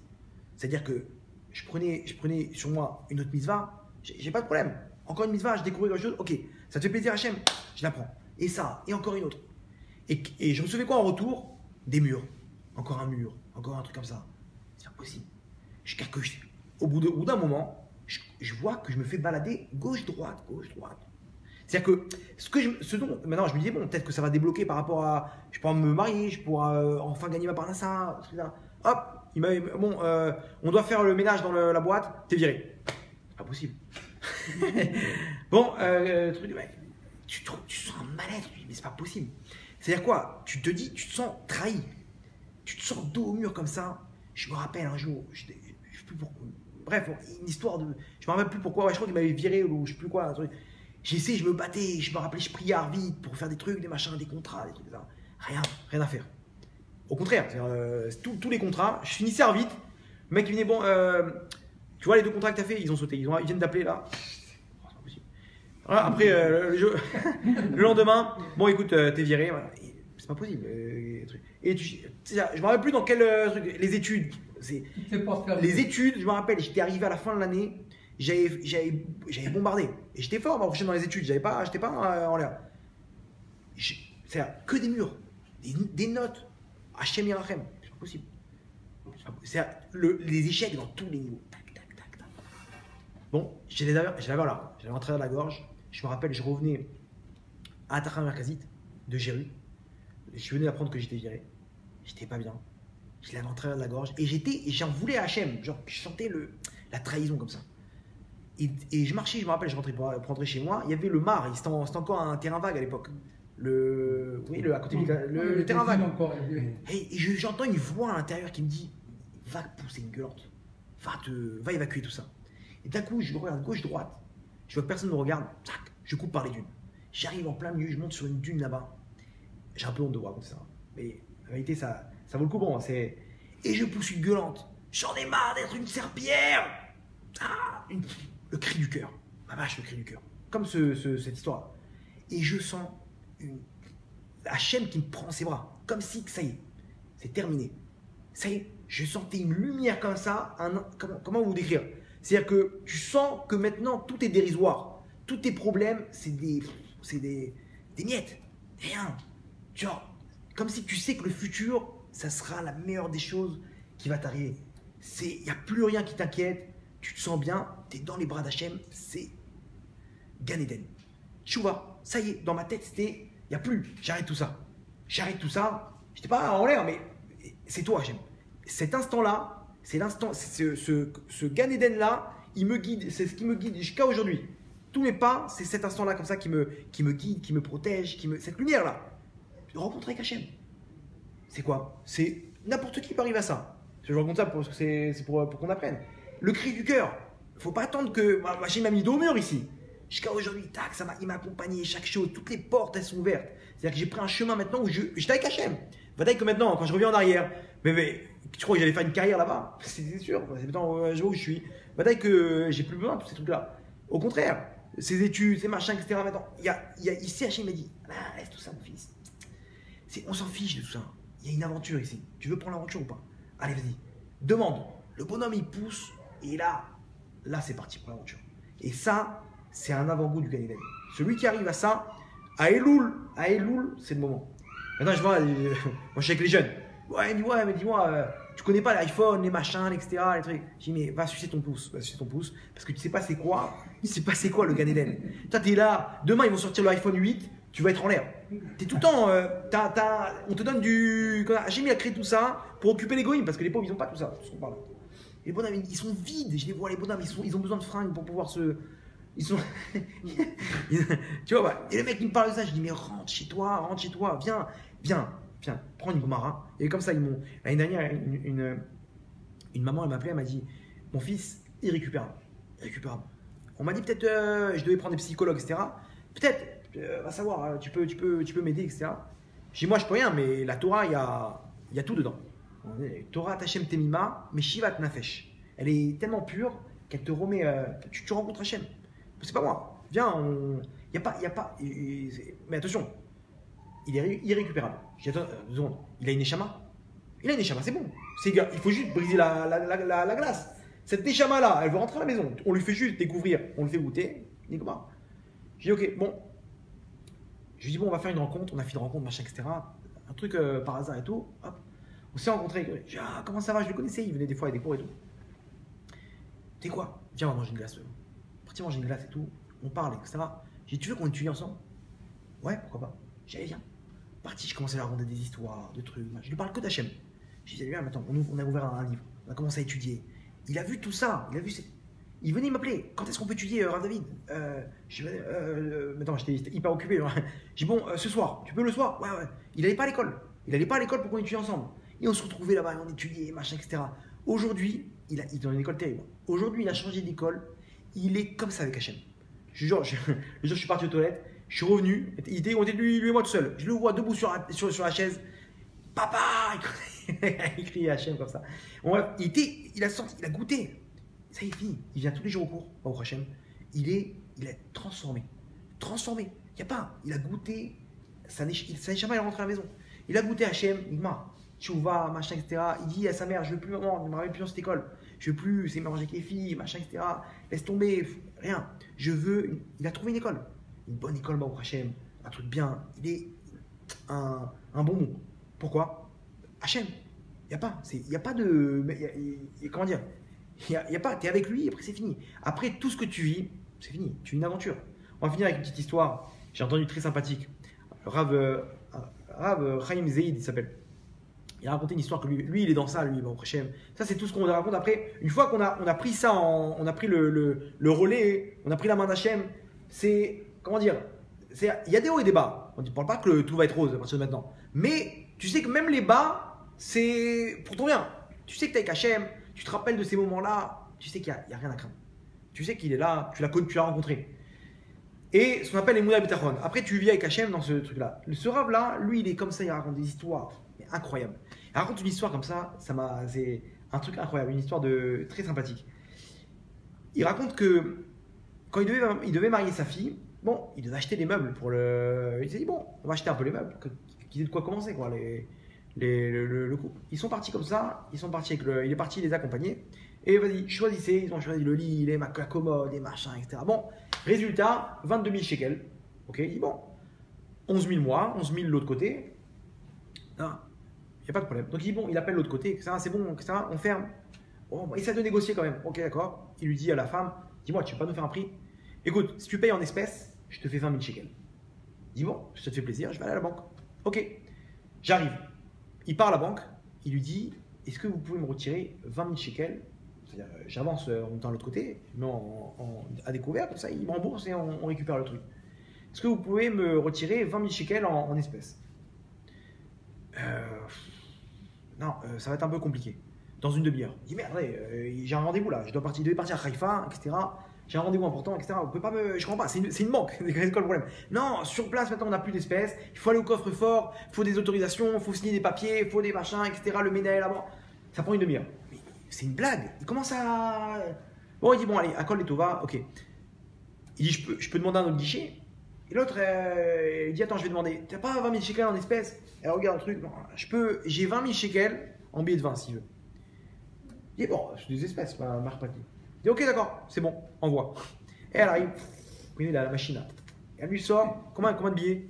C'est-à-dire que je prenais sur moi une autre mitzvah, j'ai pas de problème. Encore une mitzvah, je découvre quelque chose, ok, ça te fait plaisir Hachem, je la prends. Et ça, et encore une autre. Et je recevais quoi en retour? Des murs. Encore un mur, encore un truc comme ça. C'est pas possible. Au bout d'un moment, je vois que je me fais balader gauche-droite, gauche-droite. C'est-à-dire que maintenant je me disais, bon, peut-être que ça va débloquer par rapport à, je pourrais me marier, je pourrais enfin gagner ma parnassa, etc. Hop, on doit faire le ménage dans la boîte, t'es viré. C'est pas possible. Bon, truc, ouais, tu sens un mal-être, mais c'est pas possible. C'est-à-dire quoi? Tu te dis, tu te sens trahi. Tu te sens dos au mur comme ça. Je me rappelle un jour, je sais plus pourquoi. Bref, une histoire de. Je me rappelle plus pourquoi, ouais, je crois qu'il m'avait viré ou je sais plus quoi. Un truc. J'ai essayé, je me battais, je me rappelais, je priais vite pour faire des trucs, des machins, des contrats, des trucs comme ça. Rien à faire. Au contraire, tous les contrats, je finissais vite. Le mec il venait, bon, tu vois les 2 contrats que tu as fait, ils ont sauté, ils viennent d'appeler là. Oh, c'est pas possible. Voilà, après, le lendemain, bon écoute, t'es viré, voilà. C'est pas possible. Et je me rappelle plus dans quel truc, les études. Les études, je me rappelle, j'étais arrivé à la fin de l'année, j'avais bombardé. Et j'étais fort dans les études, j'étais pas en l'air. C'est-à-dire que des murs, des notes, Hachem Yirachem, c'est pas possible. C'est-à-dire les échecs dans tous les niveaux. Tac, tac, tac, tac. Bon, je l'avais en travers de la gorge. Je me rappelle, je revenais à Tachar Merkazit de Jéru. Je venais d'apprendre que j'étais viré. J'étais pas bien. Je l'avais en travers de la gorge. Et j'en voulais à Hachem. Genre, je sentais la trahison comme ça. Et je marchais, je me rappelle, je rentrais pour rentrer chez moi. Il y avait le Mar. C'était encore un terrain vague à l'époque. À côté le terrain vague. Et j'entends une voix à l'intérieur qui me dit, va pousser une gueulante. Va évacuer tout ça. Et d'un coup, je regarde gauche-droite. Je vois que personne ne me regarde. Tac, je coupe par les dunes. J'arrive en plein milieu, je monte sur une dune là-bas. J'ai un peu honte de vous raconter ça. Mais la vérité, ça vaut le coup. Bon, et je pousse une gueulante. J'en ai marre d'être une serpillière. Le cri du cœur. Ma vache, le cri du cœur. Comme cette histoire. Et je sens Hachem qui me prend dans ses bras. Comme si, ça y est, c'est terminé. Ça y est, je sentais une lumière comme ça. Comment vous décrire? C'est-à-dire que tu sens que maintenant, tout est dérisoire. Tous tes problèmes, c'est des miettes. Rien. Genre, comme si tu sais que le futur, ça sera la meilleure des choses qui va t'arriver. Il n'y a plus rien qui t'inquiète. Tu te sens bien. Tu es dans les bras d'Hachem. C'est Gan Eden. Tchouva. Ça y est, dans ma tête, c'était, il n'y a plus. J'arrête tout ça. J'arrête tout ça. Je n'étais pas en l'air, mais c'est toi, Hachem. Cet instant-là, c'est l'instant, ce Gan Eden-là, il me guide. C'est ce qui me guide jusqu'à aujourd'hui. Tous mes pas, c'est cet instant-là comme ça qui me guide, qui me protège, cette lumière-là. Rencontrer avec Hachem. C'est quoi? C'est n'importe qui peut arriver à ça. Je raconte ça parce que c'est pour qu'on apprenne. Le cri du cœur. Faut pas attendre que Hachem m'a mis dos au mur ici. Jusqu'à aujourd'hui, tac, il m'a accompagné, chaque chose, toutes les portes elles sont ouvertes. C'est-à-dire que j'ai pris un chemin maintenant où j'étais avec Hachem. Peut-être que maintenant, quand je reviens en arrière, mais tu crois que j'allais faire une carrière là-bas? C'est sûr, c'est maintenant je vois où je suis. Peut-être que j'ai plus besoin de tous ces trucs-là. Au contraire, ces études, ces machins, etc. Maintenant, ici Hachem m'a dit, laisse tout ça mon fils. On s'en fiche de tout ça. Il y a une aventure ici. Tu veux prendre l'aventure ou pas? Allez, vas-y. Demande. Le bonhomme, il pousse. Et là c'est parti pour l'aventure. Et ça, c'est un avant-goût du Gan Eden. Celui qui arrive à ça, à Elul, c'est le moment. Maintenant, je vois, moi, je suis avec les jeunes. Ouais, mais dis-moi, tu connais pas l'iPhone, les machins, etc. Les trucs. Je dis, mais va sucer ton pouce. Parce que tu sais pas c'est quoi. Le Gan Eden. Toi, t'es là. Demain, ils vont sortir l'iPhone 8. Tu vas être en l'air. T'es tout le temps. On te donne du. J'ai mis à créer tout ça pour occuper les goïms parce que les pauvres ils ont pas tout ça. Les bonhommes ils sont vides. Je les vois, les bonhommes ils ont besoin de fringues pour pouvoir se. Ils sont. Tu vois, ouais. Et le mec, il me parle de ça. Je dis, mais rentre chez toi, viens, prends une Gomara. Et comme ça, ils m'ont. L'année dernière, une maman, elle m'appelait, elle m'a dit, mon fils, irrécupérable. On m'a dit peut-être, je devais prendre des psychologues, etc. Peut-être, va savoir, tu peux m'aider, etc. Je dis, moi, je peux rien, mais la Torah, il y a tout dedans. Torah Tachem Temima, mais Shivat Nafesh. Elle est tellement pure qu'elle te remet. Tu rencontres Hachem. C'est pas moi. Viens, il n'y a pas. Mais attention, il est irrécupérable. J'ai dit, attends, 2 secondes. Il a une Neshama. C'est bon. Il faut juste briser la glace. Cette Neshama là, elle veut rentrer à la maison. On lui fait juste découvrir, on lui fait goûter. Nicolas. J'ai dit, ok, bon. Je lui dis, bon, on va faire une rencontre. On a fait une rencontre, machin, etc. Un truc par hasard et tout. Hop. On s'est rencontrés. J'ai dit, ah, comment ça va? Je le connaissais. Il venait des fois avec des cours et tout. Tu sais quoi? Viens, on va manger une glace. Parti manger une glace et tout. On parle, etc. J'ai dit, tu veux qu'on étudie ensemble? Ouais, pourquoi pas? J'ai dit, viens. Parti, je commençais à raconter des histoires, de trucs. Je lui parle que d'Hachem. J'ai dit, viens, attends, on a ouvert un livre. On a commencé à étudier. Il a vu tout ça. Il venait m'appeler. Quand est-ce qu'on peut étudier, Rav David? Attends, j'étais hyper occupé. J'ai dit, bon, ce soir. Tu peux le soir? Ouais. Il n'allait pas à l'école. Pour qu'on étudie ensemble. Et on se retrouvait là-bas, on étudiait, machin, etc. Aujourd'hui, il est dans une école terrible. Aujourd'hui, il a changé d'école. Il est comme ça avec Hachem. Le jour, je suis parti aux toilettes. Je suis revenu. On était lui et moi tout seul. Je le vois debout sur la chaise. Papa! Il criait Hachem comme ça. Il a goûté. Ça y est fini. Il vient tous les jours au cours, au Hachem. Il est transformé. Il a goûté. Ça n'est jamais rentré à la maison. Il a goûté Hachem. Igma, Tchouva, machin, etc. Il dit à sa mère, je veux plus maman, ne me ramène plus dans cette école. Je veux plus, c'est manger avec les filles, machin, etc. Laisse tomber, rien. Il a trouvé une école. Une bonne école, Baruch Hachem. Un truc bien. Il est un bon mot. Pourquoi? Hachem. Il n'y a pas de. Comment dire? Il y a pas. Tu es avec lui, après c'est fini. Après, tout ce que tu vis, c'est fini. Tu vis une aventure. On va finir avec une petite histoire. J'ai entendu très sympathique. Rav Chaim Zeid, il s'appelle. Il a raconté une histoire que lui il est dans ça, lui, Baruch Hashem. Ça, c'est tout ce qu'on raconte. Après, une fois qu'on a pris ça, on a pris le relais, on a pris la main d'Hachem, c'est, comment dire, il y a des hauts et des bas. On ne parle pas que tout va être rose à partir de maintenant. Mais tu sais que même les bas, c'est pour ton bien. Tu sais que tu es avec Hachem, tu te rappelles de ces moments-là, tu sais qu'il n'y a rien à craindre. Tu sais qu'il est là, tu l'as rencontré. Et ce qu'on appelle les Mouna Bitachon. Après, tu vis avec Hachem dans ce truc-là. Ce rave-là, lui, il est comme ça, il raconte des histoires incroyables. Il raconte une histoire comme ça, c'est un truc incroyable, une histoire très sympathique. Il raconte que quand il devait marier sa fille, bon, il devait acheter des meubles pour le. Il s'est dit, bon, on va acheter un peu les meubles, qu'ils aient de quoi commencer, quoi, le couple. Ils sont partis comme ça, il est parti les accompagner. Et vas-y, choisissez, ils ont choisi le lit, la commode, les machins, etc. Bon, résultat, 22 000 shekels. Ok, il dit bon, 11 000 moi, 11 000 de l'autre côté. Non, il n'y a pas de problème. Donc il dit bon, il appelle l'autre côté, etc. C'est bon, etc. On ferme. Bon, il essaie de négocier quand même. Ok, d'accord. Il lui dit à la femme, dis-moi, tu ne veux pas nous faire un prix? Écoute, si tu payes en espèces, je te fais 20 000 shekels. Il dit bon, ça te fait plaisir, je vais aller à la banque. Ok, j'arrive. Il part à la banque, il lui dit, est-ce que vous pouvez me retirer 20 000 shekels? C'est-à-dire, j'avance en étant de l'autre côté, je mets à découvert, comme ça il me rembourse et on récupère le truc. Est-ce que vous pouvez me retirer 20 000 shekels en espèces? Non, ça va être un peu compliqué. Dans une demi-heure. Il dit merde, j'ai un rendez-vous là, je devais partir à Haïfa, etc. J'ai un rendez-vous important, etc. On peut pas je comprends pas, c'est une banque, c'est quoi le problème? Non, sur place maintenant on n'a plus d'espèces, il faut aller au coffre-fort, il faut des autorisations, il faut signer des papiers, il faut des machins, etc. Le médaille là-bas. Ça prend une demi-heure. C'est une blague. Il commence à. Bon, il dit bon, allez, à Kol les Tova, ok. Il dit je peux demander un autre guichet. Et l'autre, il dit attends, je vais demander. T'as pas 20 000 shekels en espèces? Elle regarde le truc. Non, j'ai 20 000 shekels en billets de 20 si je veux. Il dit bon, c'est des espèces, marque pas qui. Il dit ok, d'accord, c'est bon, envoie. Et elle arrive. Il a la machine là. Et elle lui sort combien de billets?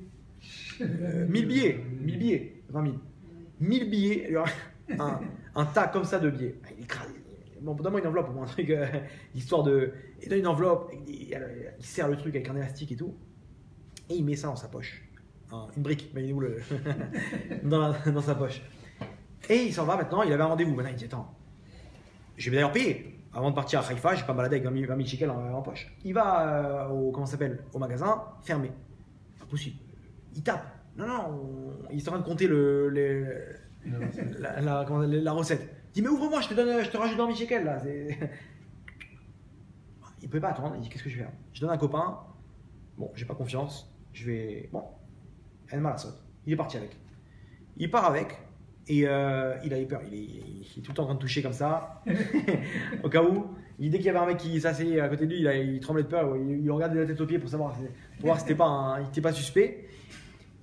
1000 billets. 1000 billets. 20 000. 1000 billets. Un tas comme ça de billets. Il écrase. Bon, donne-moi une enveloppe pour moi, un truc, histoire de. Il donne une enveloppe, il serre le truc avec un élastique et tout. Et il met ça dans sa poche. Une brique, mais il est où dans sa poche. Et il s'en va maintenant, il avait un rendez-vous. Maintenant, il dit attends, je vais d'ailleurs payer. avant de partir à Haïfa, je vais pas me balader avec 20 000 shekels en poche. Il va au magasin, fermé. Pas possible. Il tape. Non, il est en train de compter la recette. Il dit, mais ouvre-moi, je te rajoute 20 000 shekels là. Il ne pouvait pas attendre, il dit, qu'est-ce que je vais faire? Je donne un copain, bon, j'ai pas confiance, je vais. Bon, elle m'a la saute. Il est parti avec. Il part avec, et il a eu peur. Il est tout le temps en train de toucher comme ça, au cas où. Dès qu'il y avait un mec qui s'asseyait à côté de lui, il tremblait de peur, il regardait de la tête aux pieds pour voir si c'était pas suspect.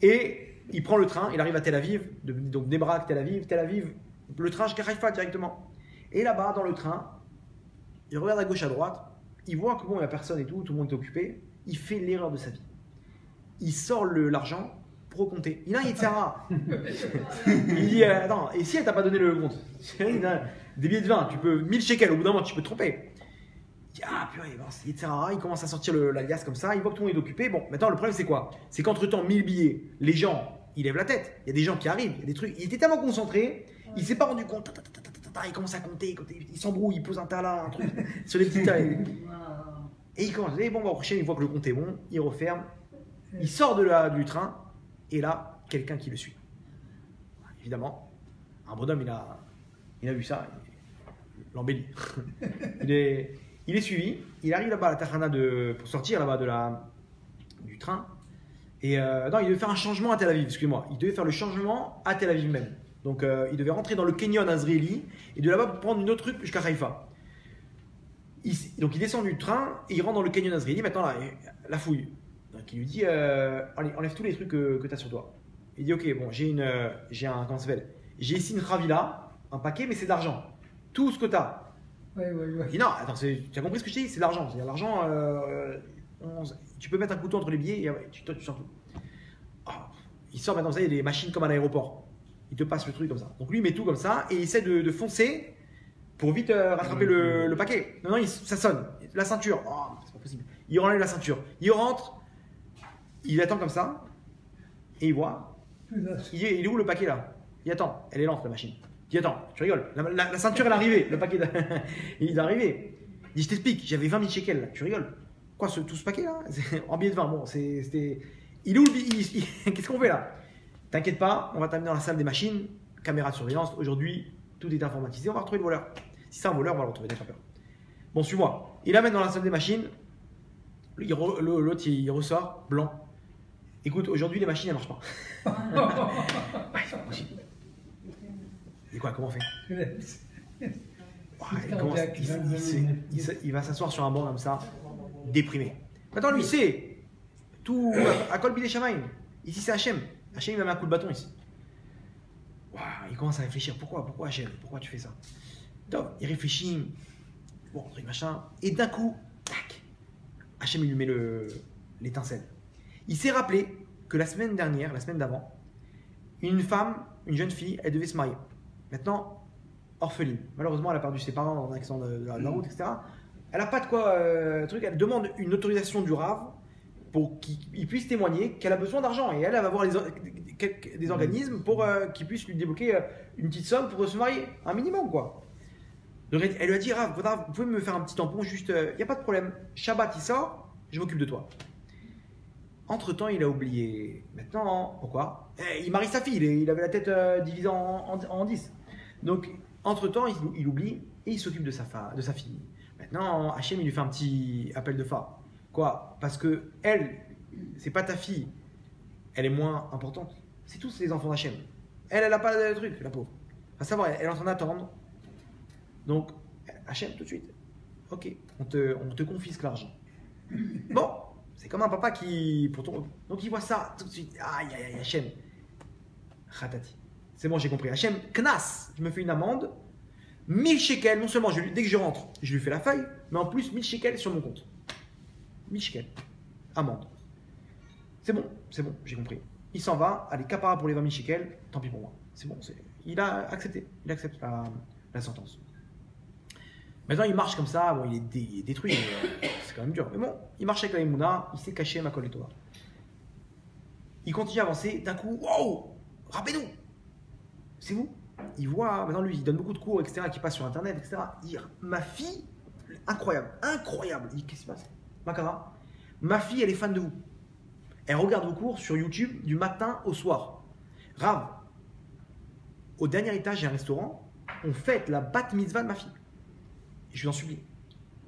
Et il prend le train, il arrive à Tel Aviv, donc Nebrak, Tel Aviv, le train jusqu'à Haïfa directement. Et là-bas, dans le train, il regarde à gauche, à droite, il voit que bon, il n'y a personne et tout le monde est occupé. Il fait l'erreur de sa vie. Il sort l'argent pour compter. Il a un Yitzhara. Il dit, attends, et si elle t'a pas donné le compte? Des billets de vin, tu peux 1000 shekels, au bout d'un moment, tu peux te tromper. Il dit, ah purée, c'est Yitzhara, il commence à sortir l'alias comme ça, il voit que tout le monde est occupé. Bon, maintenant, le problème, c'est quoi? C'est qu'entre-temps, 1000 billets, les gens, ils lèvent la tête. Il y a des gens qui arrivent, il y a des trucs. Il était tellement concentré, il s'est pas rendu compte. Il commence à compter, il s'embrouille, il pose un tas là, un truc, sur les petits tas. Et il commence, et bon, au prochain, il voit que le compte est bon, il referme, il sort du train, et là, quelqu'un qui le suit. Évidemment, un bonhomme, il a vu ça, il l'embellit. il est suivi, il arrive là-bas à la Tachana pour sortir là-bas du train, et non, il devait faire un changement à Tel Aviv, excusez-moi, il devait faire le changement à Tel Aviv même. Donc il devait rentrer dans le Kenyon Azrieli et de là-bas prendre une autre truc jusqu'à Haïfa. Donc il descend du train et il rentre dans le Kenyon Azrieli. Maintenant la fouille. Donc il lui dit allez, enlève tous les trucs que tu as sur toi. Il dit ok, bon, j'ai comment ça s'appelle? J'ai ici une Ravila, un paquet, mais c'est d'argent. Tout ce que tu as. Ouais. Il dit non, attends, tu as compris ce que je t'ai dit? C'est de l'argent. C'est-à-dire l'argent, tu peux mettre un couteau entre les billets et tu sors tout. Oh, il sort maintenant, ça y est, des machines comme à l'aéroport. Il te passe le truc comme ça. Donc lui, il met tout comme ça et il essaie de foncer pour vite rattraper le paquet. Non, ça sonne. La ceinture. Oh, c'est pas possible. Il enlève la ceinture. Il rentre. Il attend comme ça. Et il voit. Il est où le paquet là? Il attend. Elle est lente la machine. Il dit attends, tu rigoles. La ceinture elle est arrivée. Le paquet il est arrivé. Il dit je t'explique. J'avais 20 000 shekels là. Tu rigoles. Quoi tout ce paquet là? En billet de vin. Bon, c'était. Il est où le billet? Qu'est-ce qu'on fait là? T'inquiète pas, on va t'amener dans la salle des machines, caméra de surveillance. Aujourd'hui, tout est informatisé, on va retrouver le voleur. Si c'est un voleur, on va le retrouver, n'aie pas peur. Bon, suis-moi. Il l'amène dans la salle des machines. L'autre, il ressort, blanc. Écoute, aujourd'hui, les machines, elles marchent pas. Ouais, c'est pas possible. Et quoi, comment on fait? Il va s'asseoir sur un banc comme ça, déprimé. Maintenant, lui, c'est tout à Kol Bidei Shamayim. Ici, c'est Hachem. Hachem, il m'a mis un coup de bâton ici. Wow, il commence à réfléchir. Pourquoi Hachem? Pourquoi tu fais ça? Donc, il réfléchit. Bon, truc machin. Et d'un coup, tac, Hachem, il lui met l'étincelle. Il s'est rappelé que la semaine d'avant, une jeune fille, elle devait se marier. Maintenant, orpheline. Malheureusement, elle a perdu ses parents dans un accident de la route, etc. Elle n'a pas de quoi elle demande une autorisation du Rav pour qu'il puisse témoigner qu'elle a besoin d'argent. Et elle va voir des organismes pour qu'ils puissent lui débloquer une petite somme pour se marier, un minimum quoi. Donc elle lui a dit Rav, vous pouvez me faire un petit tampon, juste, il n'y a pas de problème. Shabbat il sort, je m'occupe de toi. Entre-temps, il a oublié. Maintenant, pourquoi? Il marie sa fille, il avait la tête divisée en 10. Donc, entre-temps, il oublie et il s'occupe de sa fille. Maintenant, Hachem, il lui fait un petit appel de phare. Quoi? Parce que elle, c'est pas ta fille. Elle est moins importante. C'est tous les enfants d'Hachem. Elle n'a pas de truc, la pauvre. À savoir, elle est en train d'attendre. Donc, Hachem, tout de suite. Ok, on te confisque l'argent. Bon. C'est comme un papa qui. Donc il voit ça tout de suite. Aïe, aïe, aïe, Hachem. Khatati. C'est bon, j'ai compris. Hachem, Knas. Je me fais une amende. 1000 shekels. Non seulement, dès que je rentre, je lui fais la feuille, mais en plus 1000 shekels sur mon compte. 1000 shekels. Amende. C'est bon, j'ai compris. Il s'en va. Allez, capara pour les 20 000 shekels. Tant pis pour moi. C'est bon. Il a accepté. Il accepte la sentence. Maintenant, il marche comme ça, bon, il est détruit, c'est quand même dur. Mais bon, il marche avec la Emouna, il s'est caché ma Kol Torah. Il continue à avancer, d'un coup, wow, rappelez-nous, c'est vous. Il voit, maintenant lui, il donne beaucoup de cours, etc., qui passent sur Internet, etc. Il dit, ma fille, incroyable, incroyable. Il dit, qu'est-ce qui se passe? Makara, ma fille, elle est fan de vous. Elle regarde vos cours sur YouTube du matin au soir. Rav, au dernier étage, il y a un restaurant. On fête la bat mitzvah de ma fille. Et je vous en supplie.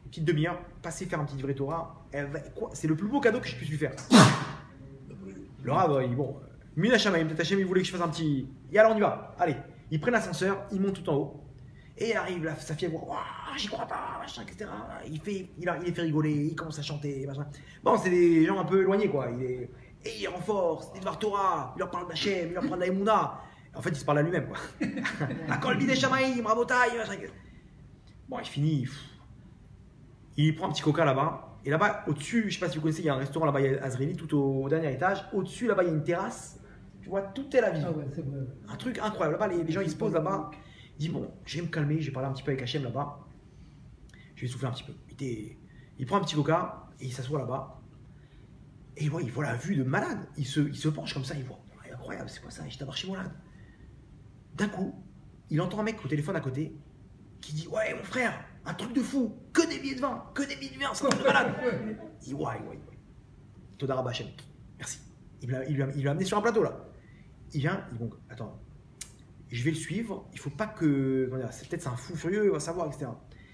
Une petite demi-heure, passez faire un petit vrai Torah. C'est le plus beau cadeau que je puisse lui faire. Le Rav, bon, Mina Shamaim, peut-être Hachem, il voulait que je fasse un petit. Et alors on y va. Allez, ils prennent l'ascenseur, ils montent tout en haut. Et arrive sa fille, elle voit, waouh, j'y crois pas, machin, etc. Il les fait rigoler, il commence à chanter, machin. Bon, c'est des gens un peu éloignés, quoi. Et il renforce, il Dvar Torah, il leur parle d'Hachem, il leur parle d'Aïmouna. En fait, il se parle à lui-même, quoi. La kolbi des Shamaïm, Rabotai, machin. Bon, il finit. Il prend un petit coca là-bas. Et là-bas, au-dessus, je ne sais pas si vous connaissez, il y a un restaurant là-bas, il y a Azrieli, tout au dernier étage. Au-dessus, là-bas, il y a une terrasse. Tu vois, tout est la vie. Ah ouais, c'est vrai. Un truc incroyable. Là-bas, les gens, ils se posent là-bas. Il dit, bon, je vais me calmer, je vais parler un petit peu avec Hachem là-bas. Je vais souffler un petit peu. Il prend un petit coca et il s'assoit là-bas. Et il voit la vue de malade. Il se penche comme ça, il voit. Incroyable, c'est quoi ça? J'étais chez malade. D'un coup, il entend un mec au téléphone à côté qui dit, ouais, mon frère, un truc de fou, que des billets de vin, c'est un truc de malade. Il dit, ouais. Toda Rabba Hachem, merci. Il l'a amené sur un plateau là. Il vient, il dit, bon, attends. Je vais le suivre, il faut pas que. Peut-être c'est un fou furieux, il va savoir, etc.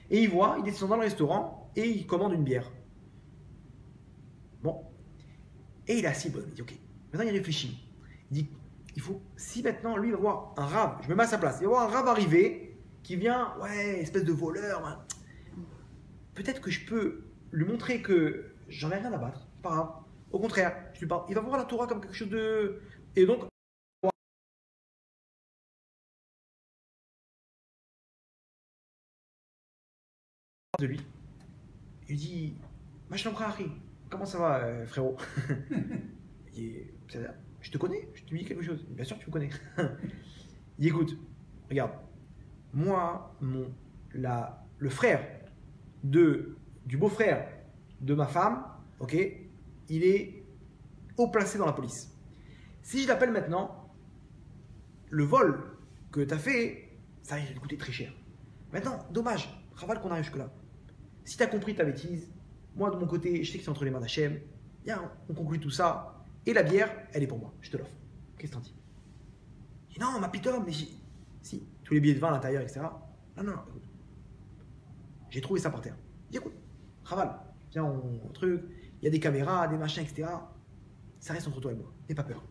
Et il descend dans le restaurant et il commande une bière. Bon. Et il est assis, bon, il dit ok. Maintenant il réfléchit. Il dit il faut. Si maintenant lui il va voir un rave, je me mets à sa place, il va voir un rave arriver qui vient, ouais, espèce de voleur. Hein. Peut-être que je peux lui montrer que j'en ai rien à battre, c'est pas grave. Au contraire, je lui parle. Il va voir la Torah comme quelque chose de. Et donc. De lui. Il dit Machin Khari, comment ça va, frérot? Je te connais, je te dis quelque chose. Bien sûr que tu me connais. Il dit écoute, regarde, moi, le frère du beau-frère de ma femme, ok, il est haut placé dans la police. Si je l'appelle maintenant, le vol que tu as fait, ça va lui coûter très cher. Maintenant, dommage, Raval qu'on arrive jusque-là. Si tu as compris ta bêtise, moi de mon côté, je sais que c'est entre les mains d'Hachem. Viens, on conclut tout ça. Et la bière, elle est pour moi. Je te l'offre. Qu'est-ce que t'en dis? Il dit non, ma pitom, mais si, tous les billets de vin à l'intérieur, etc. Non, écoute. J'ai trouvé ça par terre. Il dit écoute, Raval, viens, on truc. Il y a des caméras, des machins, etc. Ça reste entre toi et moi. N'aie pas peur.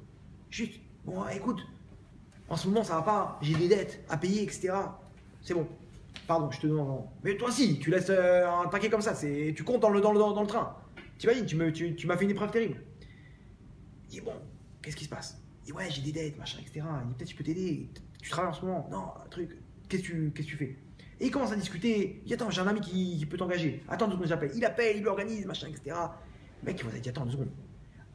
Juste, bon, écoute, en ce moment, ça va pas. J'ai des dettes à payer, etc. C'est bon. Pardon, je te demande. Mais toi aussi, tu laisses un paquet comme ça, tu comptes dans le train. T'imagines, tu m'as fait une épreuve terrible. Il dit bon, qu'est-ce qui se passe? Il dit ouais, j'ai des dettes, machin, etc. Il dit peut-être je peux t'aider. Tu travailles en ce moment? Non, un truc. Qu'est-ce que tu fais? Et il commence à discuter. Il dit attends, j'ai un ami qui peut t'engager. Attends 2 secondes, j'appelle. Il appelle, il lui organise, machin, etc. Le mec, il m'a dit attends 2 secondes.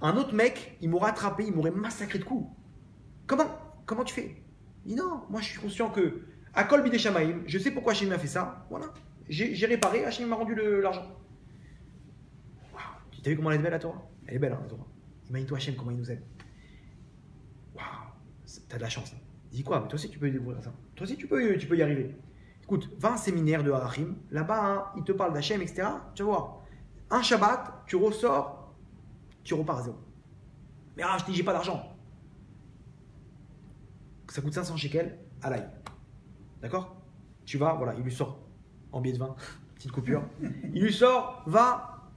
Un autre mec, il m'aurait attrapé, il m'aurait massacré de coups. Comment tu fais? Il dit non, moi je suis conscient que. À Kol Bidei Shamaim, je sais pourquoi Hachem m'a fait ça. Voilà. J'ai réparé, Hachem m'a rendu l'argent. Waouh. Tu as vu comment elle est belle la Torah? Elle est belle, hein, la Torah. Il m'a dit, toi Hachem, comment il nous aime. Waouh. T'as de la chance. Hein. Il dit quoi? Mais toi aussi, tu peux découvrir ça. Toi aussi, tu peux y arriver. Écoute, va à un séminaire de Harachim. Là-bas, hein, il te parle d'Hachem, etc. Tu vas voir. Un Shabbat, tu ressors, tu repars à zéro. Mais je te dis, j'ai pas d'argent. Ça coûte 500 shekels à l'ail. D'accord? Tu vas, voilà, il lui sort en billet de vin, petite coupure. Il lui sort, va,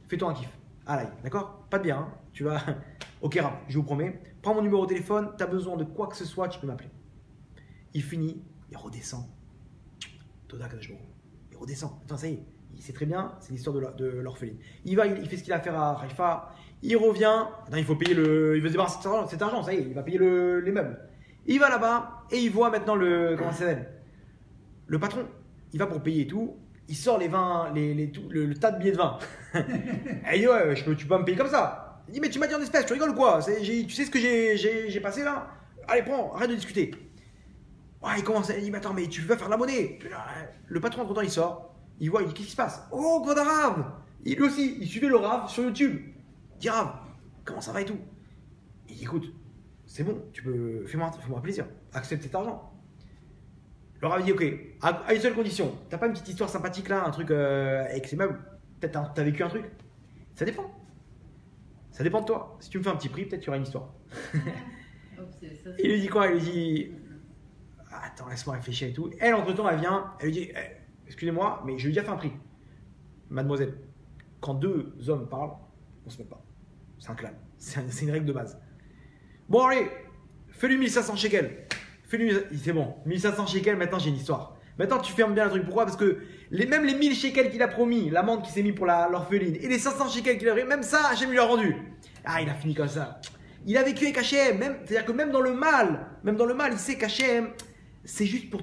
fais-toi un kiff. Allez, d'accord? Pas de bien, hein? Tu vas, ok, Rav, je vous promets. Prends mon numéro de téléphone, tu as besoin de quoi que ce soit, tu peux m'appeler. Il finit, il redescend. Toda Kadashbo. Il redescend. Attends, ça y est, il sait très bien, c'est l'histoire de l'orpheline. Il va, il fait ce qu'il a à faire à Haïfa. Il revient. Attends, il faut payer il veut se débarrasser de cet argent, ça y est, il va payer les meubles. Il va là-bas et il voit maintenant comment ça s'appelle? Le patron. Il va pour payer et tout. Il sort les vins, le tas de billets de vin. Et il dit ouais, tu peux pas me payer comme ça. Il dit mais tu m'as dit en espèces, tu rigoles ou quoi? Tu sais ce que j'ai passé là? Allez, prends, arrête de discuter. Ouais, il commence à dire mais attends, mais tu veux faire de la monnaie? Le patron, entre temps, il sort. Il voit, il dit qu'est-ce qui se passe? Oh, God Rav! Il lui aussi, il suivait le Rav sur YouTube. Il dit Rav, comment ça va et tout? Il dit écoute. C'est bon, fais-moi plaisir, accepte cet argent. leur avait dit ok, à une seule condition. T'as pas une petite histoire sympathique là, un truc avec ces meubles? Peut-être t'as vécu un truc? Ça dépend. Ça dépend de toi. Si tu me fais un petit prix, peut-être tu auras une histoire. Il lui dit quoi? Il lui dit attends, laisse-moi réfléchir et tout. Elle, entre-temps, elle vient, elle lui dit excusez-moi, mais je lui ai déjà fait un prix. Mademoiselle, quand deux hommes parlent, on se met pas. C'est un clan. C'est une règle de base. Bon, allez, fais-lui 1500 shekels. C'est bon, 1500 shekels, maintenant j'ai une histoire. Maintenant tu fermes bien le truc. Pourquoi? Parce que même les 1000 shekels qu'il a promis, l'amende qui s'est mis pour l'orpheline, et les 500 shekels qu'il a pris, même ça, Hachem lui a rendu. Ah, il a fini comme ça. Il a vécu avec Hachem, c'est-à-dire que même dans le mal, il sait qu'Hachem, c'est juste pour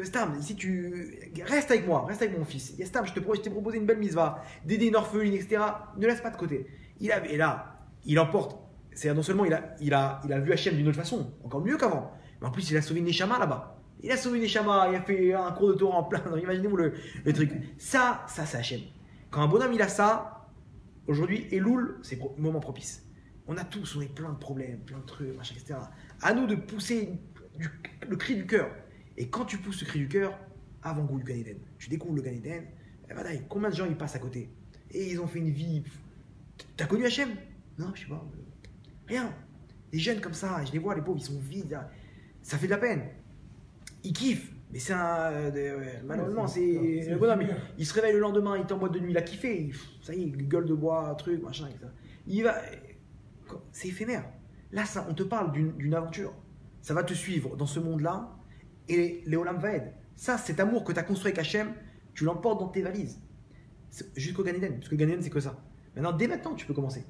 Stam, si tu restes avec moi, reste avec mon fils. Stam, je t'ai proposé une belle misva, d'aider une orpheline, etc. Ne laisse pas de côté. Et là, il emporte. C'est non seulement il a vu Hachem d'une autre façon, encore mieux qu'avant, mais en plus il a sauvé une Neshama là-bas. Il a sauvé une Neshama, il a fait un cours de Torah en plein. Imaginez-vous le truc. Ça c'est Hachem. Quand un bonhomme il a ça, aujourd'hui, Elul, c'est le moment propice. On a plein de problèmes, plein de trucs, machin, etc. À nous de pousser le cri du cœur. Et quand tu pousses le cri du cœur, avant-goût du Gan Eden. Tu découvres le Gan Eden, et voilà, combien de gens ils passent à côté? Et ils ont fait une vie. T'as connu Hachem? Non, je sais pas. Rien. Des jeunes comme ça, je les vois, les pauvres, ils sont vides. Ça fait de la peine. Ils kiffent. Mais c'est malheureusement, c'est le bonhomme. Il se réveille le lendemain, il est en boîte de nuit, il a kiffé. Ça y est, il gueule de bois, truc, machin, etc. Il va. C'est éphémère. Là, ça, on te parle d'une aventure. Ça va te suivre dans ce monde-là et Léolam va aider. Ça, cet amour que tu as construit avec Hachem, tu l'emportes dans tes valises. Jusqu'au Gan Eden. Parce que Gan Eden, c'est que ça. Maintenant, dès maintenant, tu peux commencer.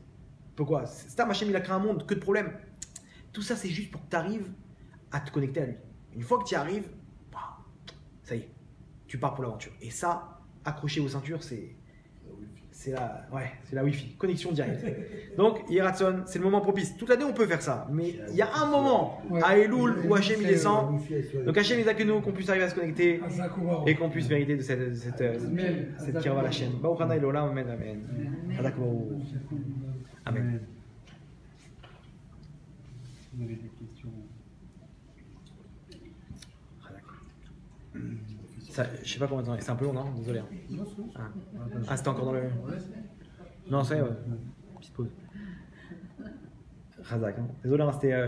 Pourquoi? Stam, Hachem, il a créé un monde, que de problèmes. Tout ça, c'est juste pour que tu arrives à te connecter à lui. Une fois que tu y arrives, ça y est, tu pars pour l'aventure. Et ça, accrocher aux ceintures, c'est la Wi-Fi, connexion directe. Donc, Yeratson, c'est le moment propice. Toute l'année, on peut faire ça. Mais il y a un moment à Elul où Hachem il descend. Donc, Hachem, il a que nous, qu'on puisse arriver à se connecter et qu'on puisse mériter de cette kirva la chaîne. Baruch Adonai L'Olam, Amen, Amen. Amen. Vous avez des questions? Ça, je sais pas combien de temps, c'est un peu long, non? Désolé. Ah, c'était encore dans le. Non, c'est petite pause. Razak, hein. Désolé, c'était.